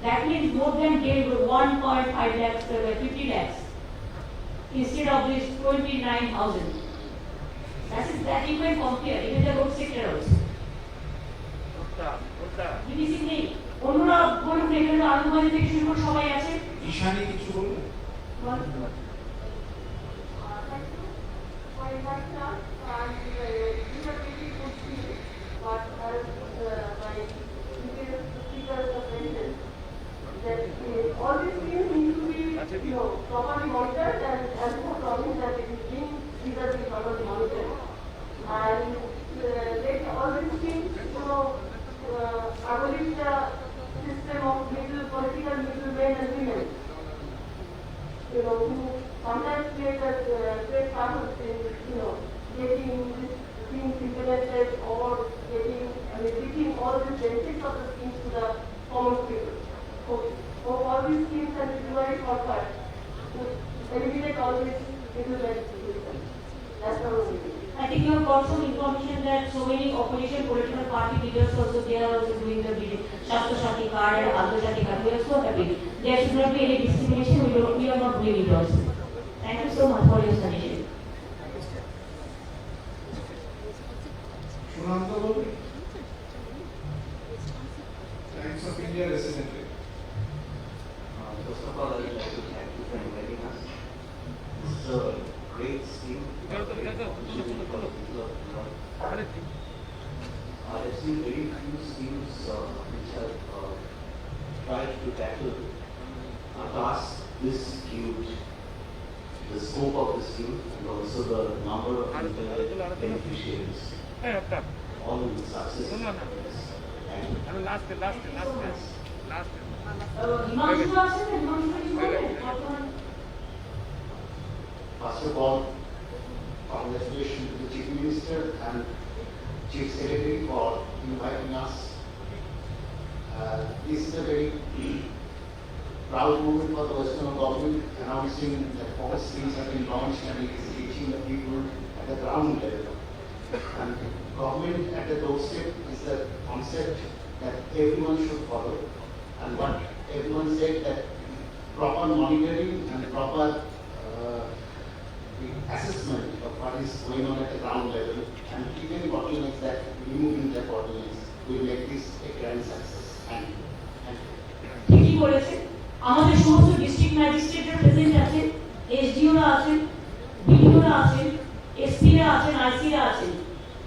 That means more than 1.5 lakhs, 50 lakhs instead of this 29,000. That you can compare, even the road sector also. জিনিসই নেই অন্যরা বলুন এখানে আলুবাজি থেকে শুরু করে সবাই আছে ঈশানী কিছু বলবে all these things need to be properly monitored, and as more problems that it is being these are being properly monitored. And let all these things, abolish the system of political middlemen and women, who sometimes play great part in, getting these things implemented or reaching all the benefits of the schemes to the common people. So all these schemes can be very shortcut to eliminate all these middlemen. That's the only thing. I think you have got some information that so many opposition political party leaders also they are also doing the Shastro Shati card and Adho Shati card. We are so happy. There should not be any discrimination. We are not doing it also. Thank you so much for your suggestion. Shunanta Babu, Times of India resident. First of all, I would like to thank you for inviting us. This is a great scheme. I have seen very few schemes which have tried to tackle a task this huge. The scope of the scheme and also the number of beneficiaries. All in success. First of all, congratulations to the Chief Minister and Chief Secretary for inviting us. This is a very proud moment for the West Bengal government, announcing that all schemes have been launched and it is reaching the people at the ground level. And government at the doorstep is the concept that everyone should follow. And what everyone said, that proper monitoring and proper assessment of what is going on at the ground level and keeping bottlenecks, that removing the bottlenecks will make this a grand success. Thank you. ঠিকই বলেছেন আমাদের সমস্ত district ম্যাজিস্ট্রেটরা present আছেন এসডিওরা আছেন বিডিওরা আছেন এসপিরা আছেন আইসিরা আছেন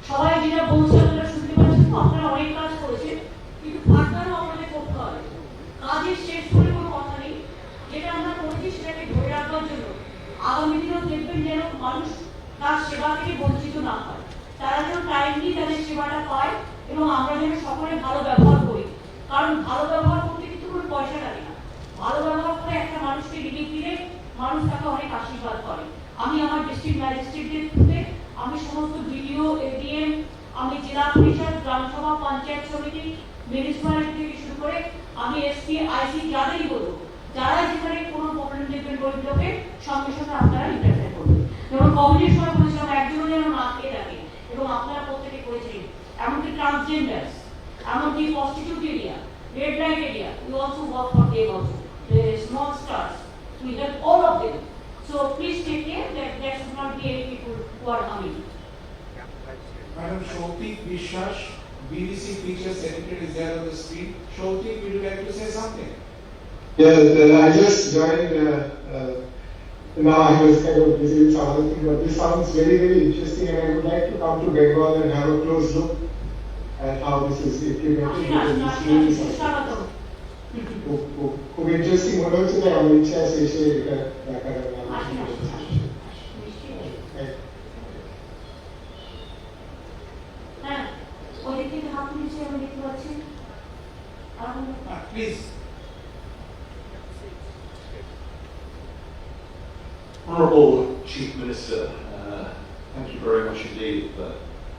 সবাই যেটা বলছে আপনারা শুনতে পাচ্ছেন আপনারা অনেক কাজ করেছেন কিন্তু ফার্দারও আমাদের করতে হবে কাজের শেষ করে কোনো কথা নেই যেটা আমরা করেছি সেটাকে ধরে রাখবার জন্য আগামী দিনেও দেখবেন যেন মানুষ তার সেবা থেকে বঞ্চিত না হয় তারা যেন টাইমলি তাদের সেবাটা পায় এবং আমরা যেন সকলে ভালো ব্যবহার করি কারণ ভালো ব্যবহার করতে কিন্তু কোনো পয়সা লাগে না ভালো ব্যবহার করে একটা মানুষকে রিলিফ দিলে মানুষ তাকে অনেক আশীর্বাদ করে আমি আমার ডিস্ট্রিক্ট ম্যাজিস্ট্রেটের থ্রুতে আমি সমস্ত বিডিও এডিএম আমি জেলা পরিষদ গ্রামসভা পঞ্চায়েত সমিতি মিউনিসিপ্যালিটি থেকে শুরু করে আমি এসপি আইসি যাদেরই বলবো যারা যেখানে কোনো প্রবলেম দেখবেন গরিব লোকের সঙ্গে সঙ্গে আপনারা ইন্টারফেয়ার করবেন যেমন কোভিডের সময় বলেছিলাম একজনও যেন না খেয়ে থাকে এবং আপনারা প্রত্যেকে করেছিলেন এমনকি ট্রান্সজেন্ডার্স এমনকি prostitute area red light area we also work for them also small stars we help all of them so please take care that there should not be any people who are harming Madam Shautik Vishwas, BBC Teacher Secretary is there on the screen. Shautik, would you like to say something? Yeah, I just joined. Now I was kind of busy with some other thing, but this sounds very, very interesting, and I would like to come to Bengal and have a close look at how this is implemented. খুব interesting মনে হচ্ছে না আমার ইচ্ছা আছে এসে এটা দেখার Please. Honourable Chief Minister, thank you very much indeed for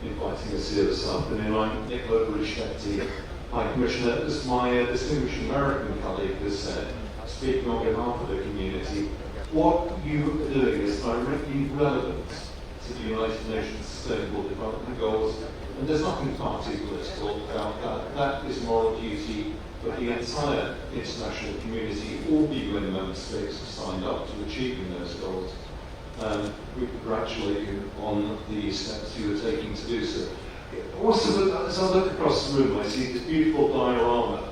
inviting us here this afternoon. I'm Nick Lobrisheti, High Commissioner. As my distinguished American colleague has said, speaking on behalf of the community, what you are doing is directly relevant to the United Nations Sustainable Development Goals And there's nothing party political about that. That is moral duty of the entire international community. All the UN member states have signed up to achieving those goals. We congratulate you on the steps you are taking to do so. Also, as I look across the room, I see this beautiful diorama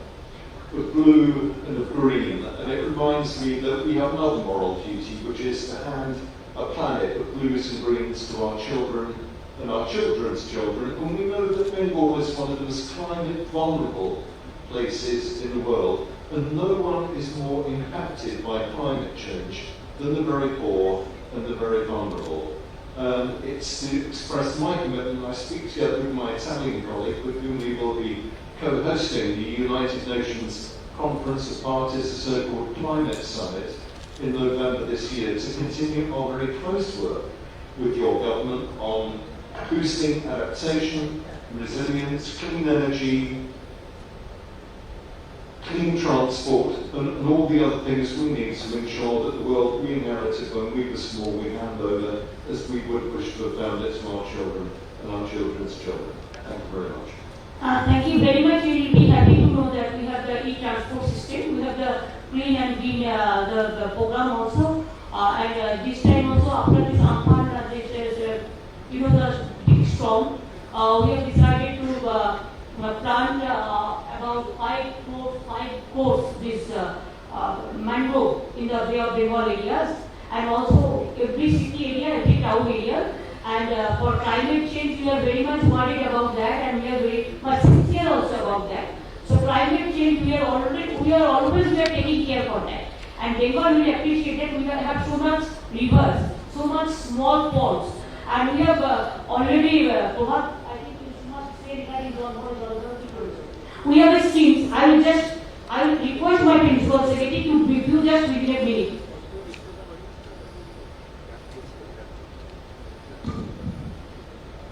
of blue and of green, and it reminds me that we have another moral duty, which is to hand a planet of blues and greens to our children and our children's children, and we know that Bengal is one of the most climate vulnerable places in the world, and no one is more impacted by climate change than the very poor and the very vulnerable. It's to express my commitment. I speak together with my Italian colleague, with whom we will be co-hosting the United Nations Conference of Parties, the so-called Climate Summit, in November this year, to continue our very close work with your government on boosting adaptation, resilience, clean energy, clean transport, and all the other things we need to ensure that the world we inherited when we were small we hand over as we would wish to have found it to our children and our children's children. Thank you very much. Thank you very much. You will be happy to know that we have the e-transport system. We have the clean and green the program also. And this time also after this Amphan, the big storm, we have decided to plant about 5 crores this mangrove in the Bay of Bengal areas, and also every city area, every town area. And for climate change, we are very much worried about that, and we are very much sincere also about that. So climate change, we are always taking care for that. And Bengal will appreciate that we have so much rivers, so much small ponds, and we have already I think you should not say regarding we have a streams. I will request my principal secretary to review just within a minute.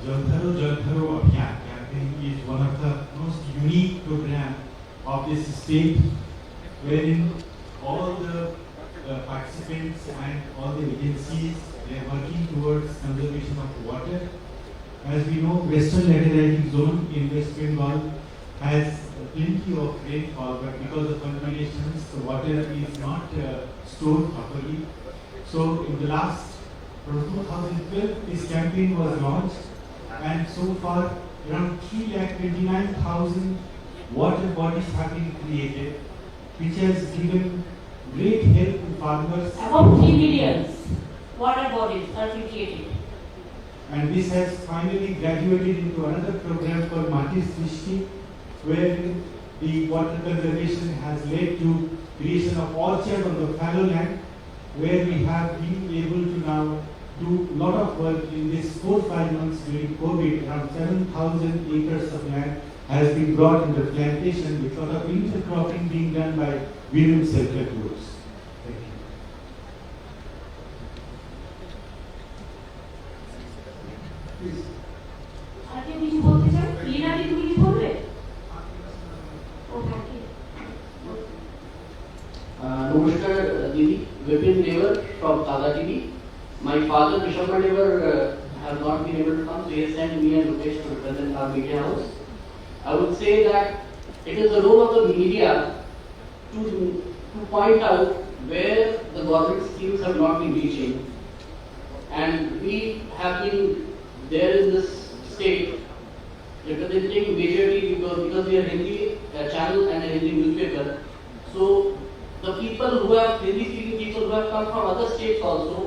Jal Dharo Abhiyan campaign is one of the most unique programs of this state, wherein all the participants and all the agencies, they are working towards conservation of water. As we know, Western Laterite Zone in West Bengal has plenty of rainfall, but because of contaminations, the water is not stored properly. So in the last, from 2012, this campaign was launched, and so far around 329,000 water bodies have been created, which has given great help to farmers. About 3 million water bodies are created. And this has finally graduated into another program called Mati Srishti, where the water conservation has led to creation of orchard on the fallow land, where we have been able to now do a lot of work in this 4-5 months during COVID. Around 7,000 acres of land has been brought into plantation with a lot of intercropping being done by women self-help groups. Thank you. Please. আজকে কিছু বলতে চান? লীনাদি তুমি কি বলবে? Namaskar Didi, Vipin Devar from Taga TV. My father Vishwanath Devar has not been able to come, so he has sent me and Rupesh to represent our media house. I would say that it is the role of the media to point out where the government schemes have not been reaching, and we have been there in this state representing majorly because we are Hindi channel and a Hindi newspaper. So the people who have Hindi speaking people who have come from other states also,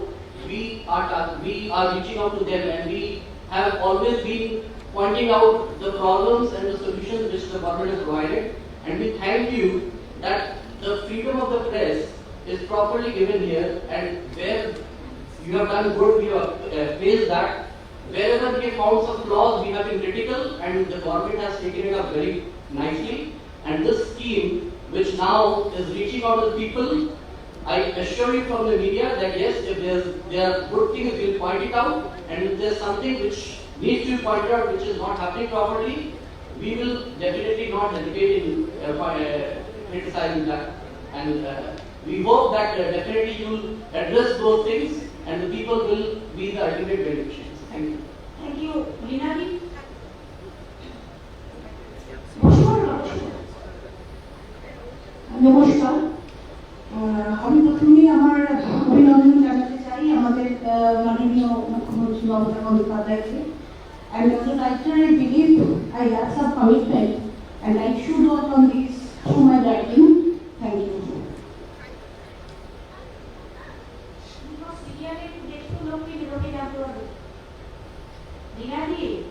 we are reaching out to them, and we have always been pointing out the problems and the solutions which the government has provided. And we thank you that the freedom of the press is properly given here, and where you have done good, we have praised that. Wherever we have found some flaws, we have been critical, and the government has taken it up very nicely. And this scheme, which now is reaching out to the people, I assure you from the media that yes, if there are good things, we will point it out, and if there is something which needs to be pointed out which is not happening properly, we will definitely not hesitate in criticizing that. And we hope that definitely you will address those things, and the people will be the ultimate beneficiaries. Thank you. Thank you. Leenadi? নমস্কার। আমি প্রথমেই আমার অভিনন্দন জানাতে চাই আমাদের মাননীয় মুখ্যমন্ত্রী মমতা বন্দ্যোপাধ্যায়কে। And as a writer, I believe I have some commitment and I should work on this through my writing. Thank you.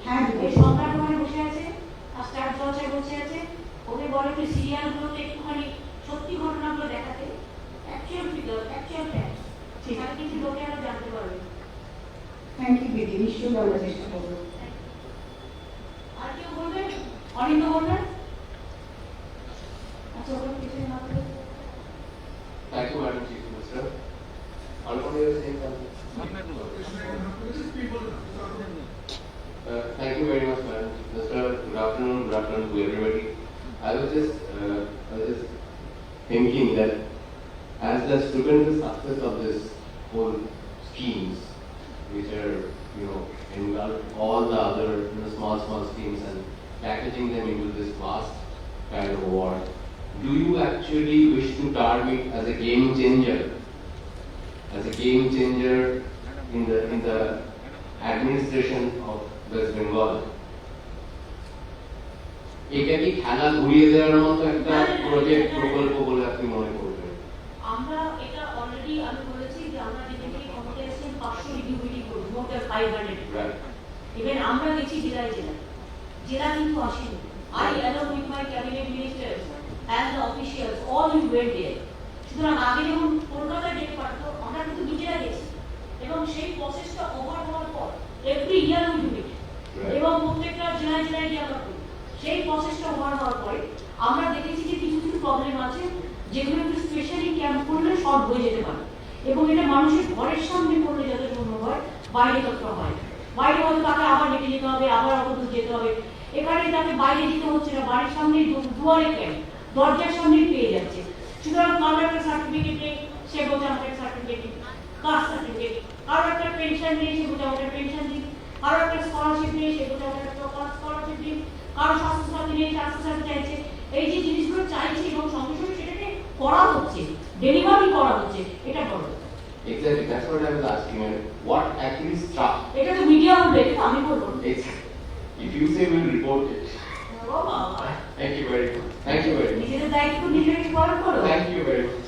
হ্যাঁ, সম্রাট ওখানে বসে আছে আর স্টার জলসায় বসে আছে, ওকে বলে তুই সিরিয়ালগুলোতে একটুখানি সত্যি ঘটনাগুলো দেখাতে, অ্যাকচুয়াল ফিগার, অ্যাকচুয়াল ফ্যাক্ট, সেখানে কিন্তু লোকে আরো জানতে পারবে। থ্যাংক ইউ দিদি, নিশ্চয়ই আমরা চেষ্টা করবো। আর কেউ বলবে? অনিন্দ বলবেন? আচ্ছা, ওখানে কিছু না বলে। Thank you, Madam Chief Minister. Anupama, you were saying something? Thank you very much, Madam Chief Minister. Good afternoon to everybody. I was just thinking that as the stupendous success of this whole schemes, which are, engulf all the other small schemes and packaging them into this vast kind of award, do you actually wish to term it as a game changer? As a game changer in the administration of West Bengal? এটা কি খেলা ঘুরিয়ে দেওয়ার মতো একটা project প্রকল্প বলে আপনি মনে করবেন? আমরা এটা অলরেডি আমি বলেছি যে আমরা যেদিকে ক্ষমতা এসেছেন 500 রিভিউ মিটিং করব, মোর দ্যান 500। ইভেন আমরা গেছি জেলায় জেলা কিন্তু আসেনি। I along with my cabinet ministers and the officials all we went there. সুতরাং আগে যখন কলকাতায় ডেকে পাঠাতো আমরা কিন্তু নিজেরা গেছি এবং সেই প্রসেসটা ওভার হওয়ার পর every year we do it এবং প্রত্যেকটা জেলায় গিয়ে আমরা করি। সেই প্রসেসটা ওভার হওয়ার পরে আমরা দেখেছি যে কিছু প্রবলেম আছে যেগুলো একটু স্পেশালি ক্যাম্প করলে সলভ হয়ে যেতে পারে এবং এটা মানুষের ঘরের সামনে করলে যাতে সম্ভব হয়, বাইরে ততটা হয়। বাইরে হয়তো তাকে আবার হেঁটে যেতে হবে, আবার অত দূর যেতে হবে। এখানে তাকে বাইরে যেতে হচ্ছে না, বাড়ির সামনেই দুয়ারে ক্যাম্প, দরজার সামনেই পেয়ে যাচ্ছে। সুতরাং কারোর একটা সার্টিফিকেট নেই, সে বলছে আমাকে একটা সার্টিফিকেট দিন, কাস্ট সার্টিফিকেট। কারোর একটা পেনশন নেই, সে বলছে আমাকে পেনশন দিন। কারোর একটা স্কলারশিপ নেই, সে বলছে আমাকে একটা স্কলারশিপ দিন। কারো স্বাস্থ্যসাথী নেই, স্বাস্থ্যসাথী চাইছে। এই যে জিনিসগুলো চাইছে এবং সঙ্গে সঙ্গে সেটাকে করা হচ্ছে, ডেলিভারি করা হচ্ছে, এটা বড়। Exactly, that's what I was asking. And what actually struck? এটা তো মিডিয়া বলবে, আমি বলবো। If you say we'll report it. Thank you very much. Thank you very much. নিজেদের দায়িত্ব নিজেকে পালন করো। Thank you very much.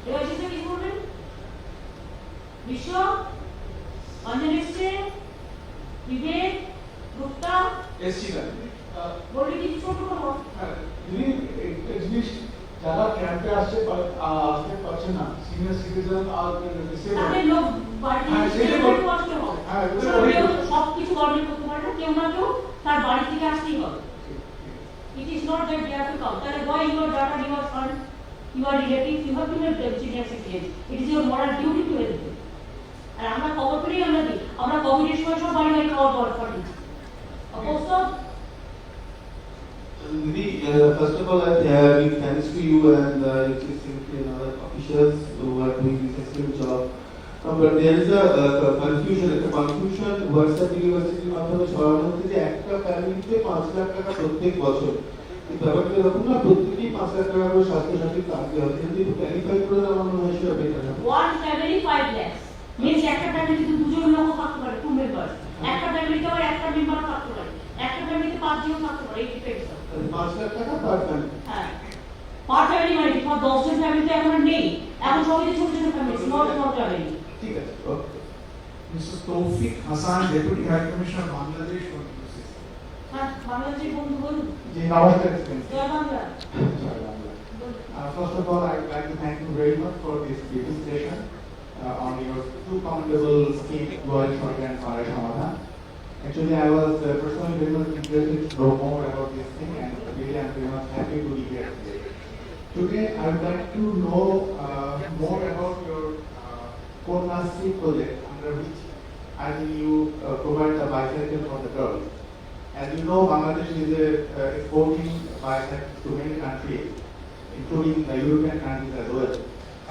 এবার যেটা কি বলবেন? বিশ্ব, অঞ্জন এসছে, বিবেক, গুপ্তা, এসছি না। বললে কিছু ছোট করবো। একটা জিনিস যারা ক্যাম্পে আসতে পারছে না, সিনিয়র সিটিজেন আর তাদের লোক বাড়িতে কষ্ট হয়। সবকিছু গভর্নমেন্ট করতে পারে না, কেউ না কেউ তার বাড়ি থেকে আসতেই হবে। It is not that they have to come. That why your data, your fund, your relatives, you have to make them senior citizens. It is your moral duty to help them. আর আমরা খবর পেলেই আমরা দিই, আমরা কোভিডের সময় সব বাড়ি খাওয়ার পর পাঠিয়েছি। First of all, I give thanks to you and other officials who are doing this excellent job. But there is a confusion. WhatsApp University মাধ্যমে ছড়ানো হচ্ছে যে একটা ফ্যামিলিতে 5 লাখ টাকা প্রত্যেক বছর। ব্যাপারটা এরকম না, প্রত্যেকেই 5 লাখ টাকা করে স্বাস্থ্যসাথী কাটতে হবে, কিন্তু ক্যালিফাই করে আমার মনে হয় সেটা বেটার হবে। One family 5 lakhs means একটা ফ্যামিলিতে দুজন লোক থাকতে পারে, 2 মেম্বার। একটা ফ্যামিলিতে আবার একটা মেম্বার থাকতে পারে, একটা ফ্যামিলিতে 5 জন থাকতে পারে। এই ডিপেন্ডস। 5 লাখ টাকা পার ফ্যামিলি। হ্যাঁ, পার ফ্যামিলি মানে কি? 10 জন ফ্যামিলিতে এখন নেই, এখন সবাই ছোট ছোট ফ্যামিলি, স্মল ফ্যামিলি। ঠিক আছে। Mr. Tawfiq Hassan, Deputy High Commissioner, Bangladesh for News. হ্যাঁ, বাংলাদেশের বন্ধু বলুন। জি, নমস্কার। জয় Bangla. First of all, I would like to thank you very much for this briefing session on your two commendable schemes, Goyal Sarkar and Paray Samadhan. Actually, I was personally very much interested to know more about this thing, and really I am very much happy to be here today. Today, I would like to know more about your Konasri project, under which I think you provide the bicycle for the girls. As you know, Bangladesh is exporting bicycles to many countries, including the European countries as well.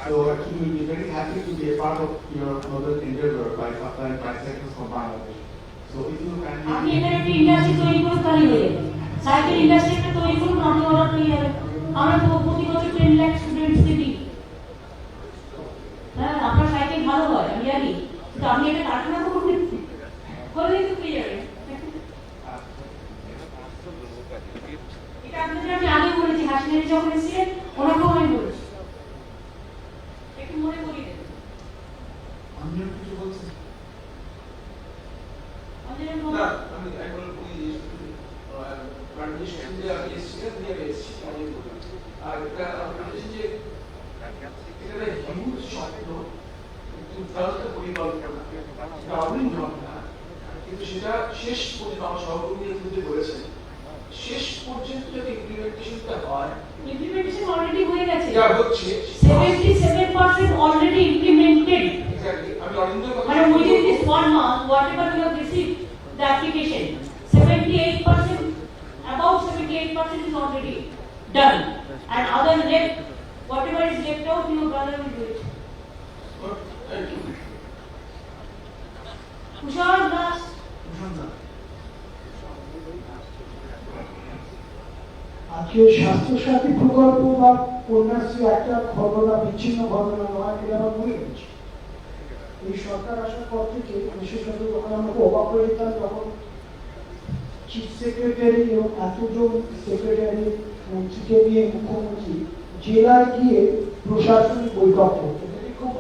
So actually, we'll be very happy to be a part of your noble endeavor by supplying bicycles from Bangladesh. So if you can... আপনি এখানে একটা industry তৈরি করে খালি হয়ে যাবে, cycle industry একটা তৈরি করুন, আপনি অর্ডার পেয়ে যাবেন। আমরা তো প্রতি বছর 10 লাখ স্টুডেন্ট ইলেভেন্ট সিটি। হ্যাঁ, আপনার সাইকেল ভালো হয়, আমি জানি, কিন্তু আপনি একটা কারখানা করবেন, করলেই তো পেয়ে যাবেন। এটা আপনাদের আমি আগে বলেছি, হাসিনারি যখন এসেছিলেন ওনাকেও আমি বলেছি, একটু মনে করি দেন। আমিও কিছু বলছি না, আমি এখন কন্ডিশন যে আমি এসেছিলাম দিয়ে এসেছি আর এটা আপনি বলছেন যে এটা হিউজ স্বপ্ন কিন্তু তাহলে পরিকল্পনা প্রবলেম না, কিন্তু সেটা শেষ পর্যন্ত আমার সহকর্মী কিন্তু বলেছেন শেষ পর্যন্ত যদি ইমপ্লিমেন্টেশনটা হয়, ইমপ্লিমেন্টেশন অলরেডি হয়ে গেছে, যা হচ্ছে 77% already implemented. এক্স্যাক্টলি আমি Arindam And within this 1 month, whatever you have received the application, 78%, about 78% is already done. And other left, whatever is left out, your brother will do it. Thank you. Kushal Das. আজকে স্বাস্থ্যসাথী প্রকল্প বা কন্যাশ্রী একটা ঘটনা, বিচ্ছিন্ন ঘটনা নয়, এটা আমার মনে হচ্ছে এই সরকার আসার পর থেকে, বিশেষত যখন আমরা অবাক হয়ে যেতাম তখন চিফ সেক্রেটারি এবং এতজন সেক্রেটারি মন্ত্রীকে নিয়ে মুখ্যমন্ত্রী জেলায় গিয়ে প্রশাসনিক বৈঠক করতে, এটি খুব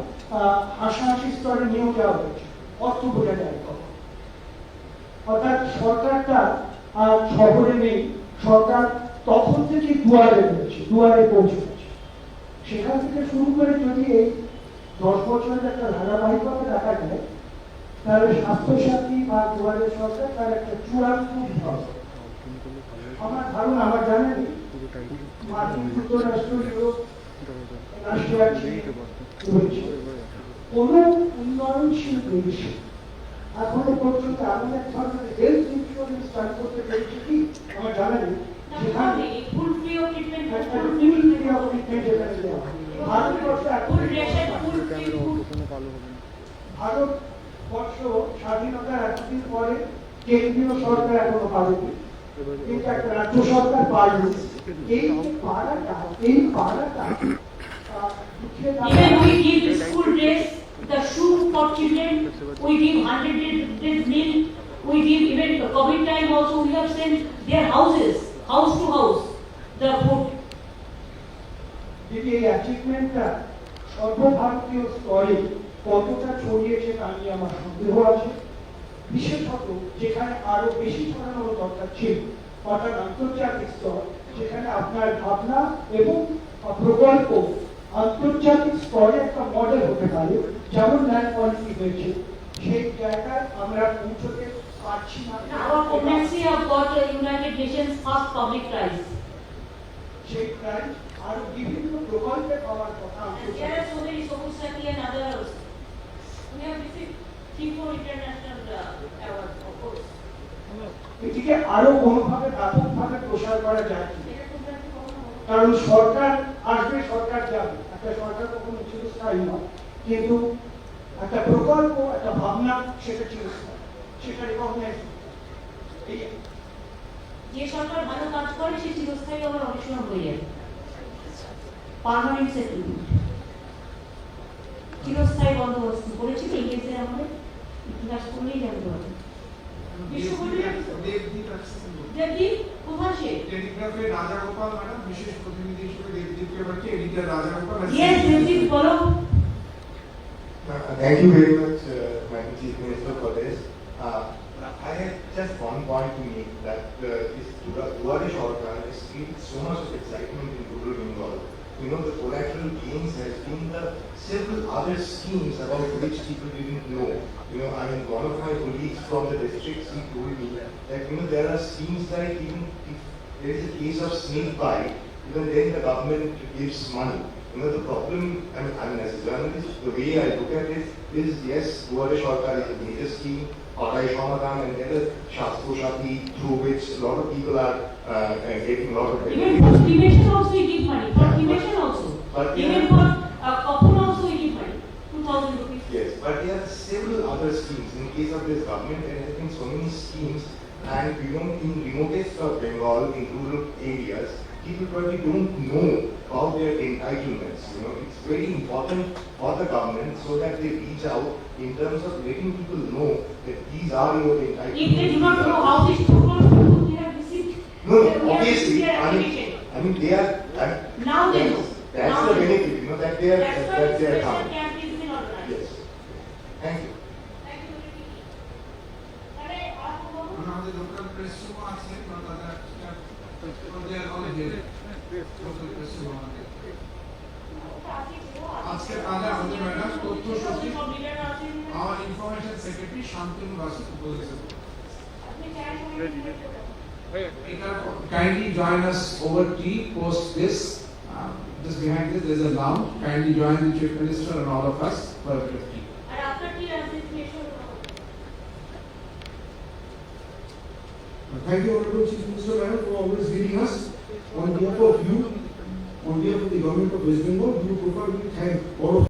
হাসাহাসি স্তরে নিয়েও যাওয়া হয়েছে, অর্থ বোঝা যায় তখন। অর্থাৎ সরকারটা আর শহরে নেই, সরকার তখন থেকে দুয়ারে রয়েছে, দুয়ারে পৌঁছেছে। সেখান থেকে শুরু করে যদি এই 10 বছরের একটা ধারাবাহিকতা দেখা যায়, তাহলে স্বাস্থ্যসাথী বা দুয়ারে সরকার তার একটা চূড়ান্ত বিভাগ। আমার ধারণা, আমার জানা নেই, মার্কিন যুক্তরাষ্ট্র, ইউরোপ রাশিয়া রয়েছে, কোন উন্নয়নশীল দেশে এখনো পর্যন্ত এমন এক ধরনের হেলথ ইন্স্যুরেন্স স্টার্ট করতে পেরেছে কি আমার জানা নেই, যেখানে full free of treatment, Bharatvarsha স্বাধীনতার এতদিন পরে কেন্দ্রীয় সরকার এখনো পারেনি, কিন্তু একটা রাজ্য সরকার পারবে। এই পাড়াটা even we give school dress, the shoe for children, we give 100 days meal, we give even COVID time also, we have sent their houses, house to house, the food. যদি এই অ্যাচিভমেন্টটা সর্বভারতীয় স্তরে কতটা ছড়িয়েছে তা নিয়ে আমার সন্দেহ আছে, বিশেষত যেখানে আরো বেশি ছড়ানোর দরকার ছিল, অর্থাৎ আন্তর্জাতিক স্তর, যেখানে আপনার ভাবনা এবং প্রকল্প আন্তর্জাতিক স্তরে একটা মডেল হতে পারে, যেমন ল্যান্ড পলিসি হয়েছে, সেই জায়গায় আমরা পৌঁছতে পারছি না। Our Konyasi have got a United Nations first public prize. সেই প্রাইজ আরো বিভিন্ন প্রকল্পে পাওয়ার কথা। There are so many Sokusati and others. We have received 3-4 international awards, of course. এটিকে আরো কোনোভাবে ব্যাপকভাবে প্রসার করা যায়, কারণ সরকার আসবে, সরকার যাবে, একটা সরকার কখনো চিরস্থায়ী নয়, কিন্তু একটা প্রকল্প, একটা ভাবনা, সেটা চিরস্থায়ী, সেটা রিকগনাইজ। যে সরকার ভালো কাজ করে সে চিরস্থায়ী আবার অনেক সময় হয়ে যায়, পার্মানেন্ট সেটেলমেন্ট, চিরস্থায়ী বন্দোবস্ত করেছে তো ইংরেজদের আমাদের ইতিহাস করলেই জানতে হবে। দেবদীপ কোথায় সে? টেলিগ্রাফে রাজাগোপাল ম্যাডাম বিশেষ প্রতিনিধি হিসেবে দেবদীপকে পাঠিয়ে এডিটর রাজাগোপাল। Yes, দেবদীপ বলো। Thank you very much, Madam Chief Minister, for this. I have just one point to make, that this Duare Sarkar has created so much of excitement in rural Bengal. You know, the collateral gains has been the several other schemes about which people didn't know. You know, I mean, one of my colleagues from the districts, he told me that, you know, there are schemes like even if there is a case of snake bite, even then the government gives money. You know, the problem, I mean, as a journalist, the way I look at it is, yes, Duare Sarkar is a major scheme, Atai Samadhan, and then the Shastro-Shati, through which a lot of people are getting a lot of benefit. Even for cremation also we give money, for cremation also. But even for coupon also we give money, 2,000 rupees. Yes, but there are several other schemes. In case of this government, there have been so many schemes, and we don't, in remotest of Bengal, in rural areas, people probably don't know about their entitlements. You know, it's very important for the government so that they reach out in terms of letting people know that these are your entitlements. If they do not know how this program they have received, No, obviously, I mean, they are. Now they know. That's Now the they know. benefit, you know, that they are that they are coming. Camp is been organized. Yes. Thank you. আমাদের local press room আছে আমাদের অনেক local press room আমাদের আজকে তাহলে আমাদের madam তথ্য সচিব আমার ইনফরমেশন সেক্রেটারি শান্তনু বাসু উপস্থিত kindly join us over tea post this. Just behind this, there is a lounge. Kindly join the Chief Minister and all of us for a bit of tea. And after tea, I will make sure. Thank you, Honorable Chief Minister, Madam, for always leading us. On behalf of you, on behalf of the Government of West Bengal, we would prefer to thank all of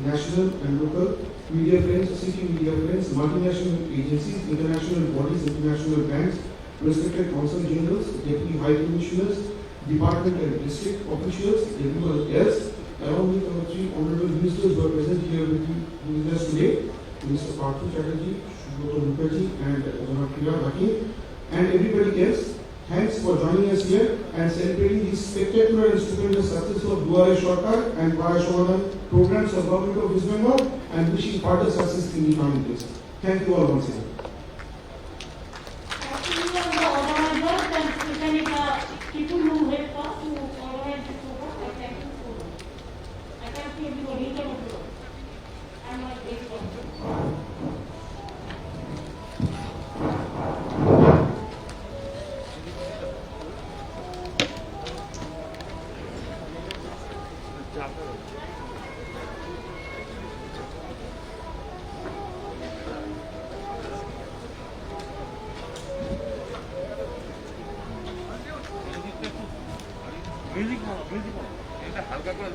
national and local media friends, city media friends, multinational agencies, international bodies, international banks, respected consul generals, deputy high commissioners, department and district officials, everyone else, along with our three honorable ministers who are present here with us today, Mr. Parthu Chatterjee, Shubhata Mukherjee, and Janakriya Hakim, and everybody else. Thanks for joining us here and celebrating the spectacular and stupendous success of Duare Sarkar and Paraya Samadhan programs of Government of West Bengal, and wishing further success in the coming days. Thank you all once again. People who help us to organize this program, I thank you so much. I thank you everybody in the world. I'm my great music এটা হালকা করে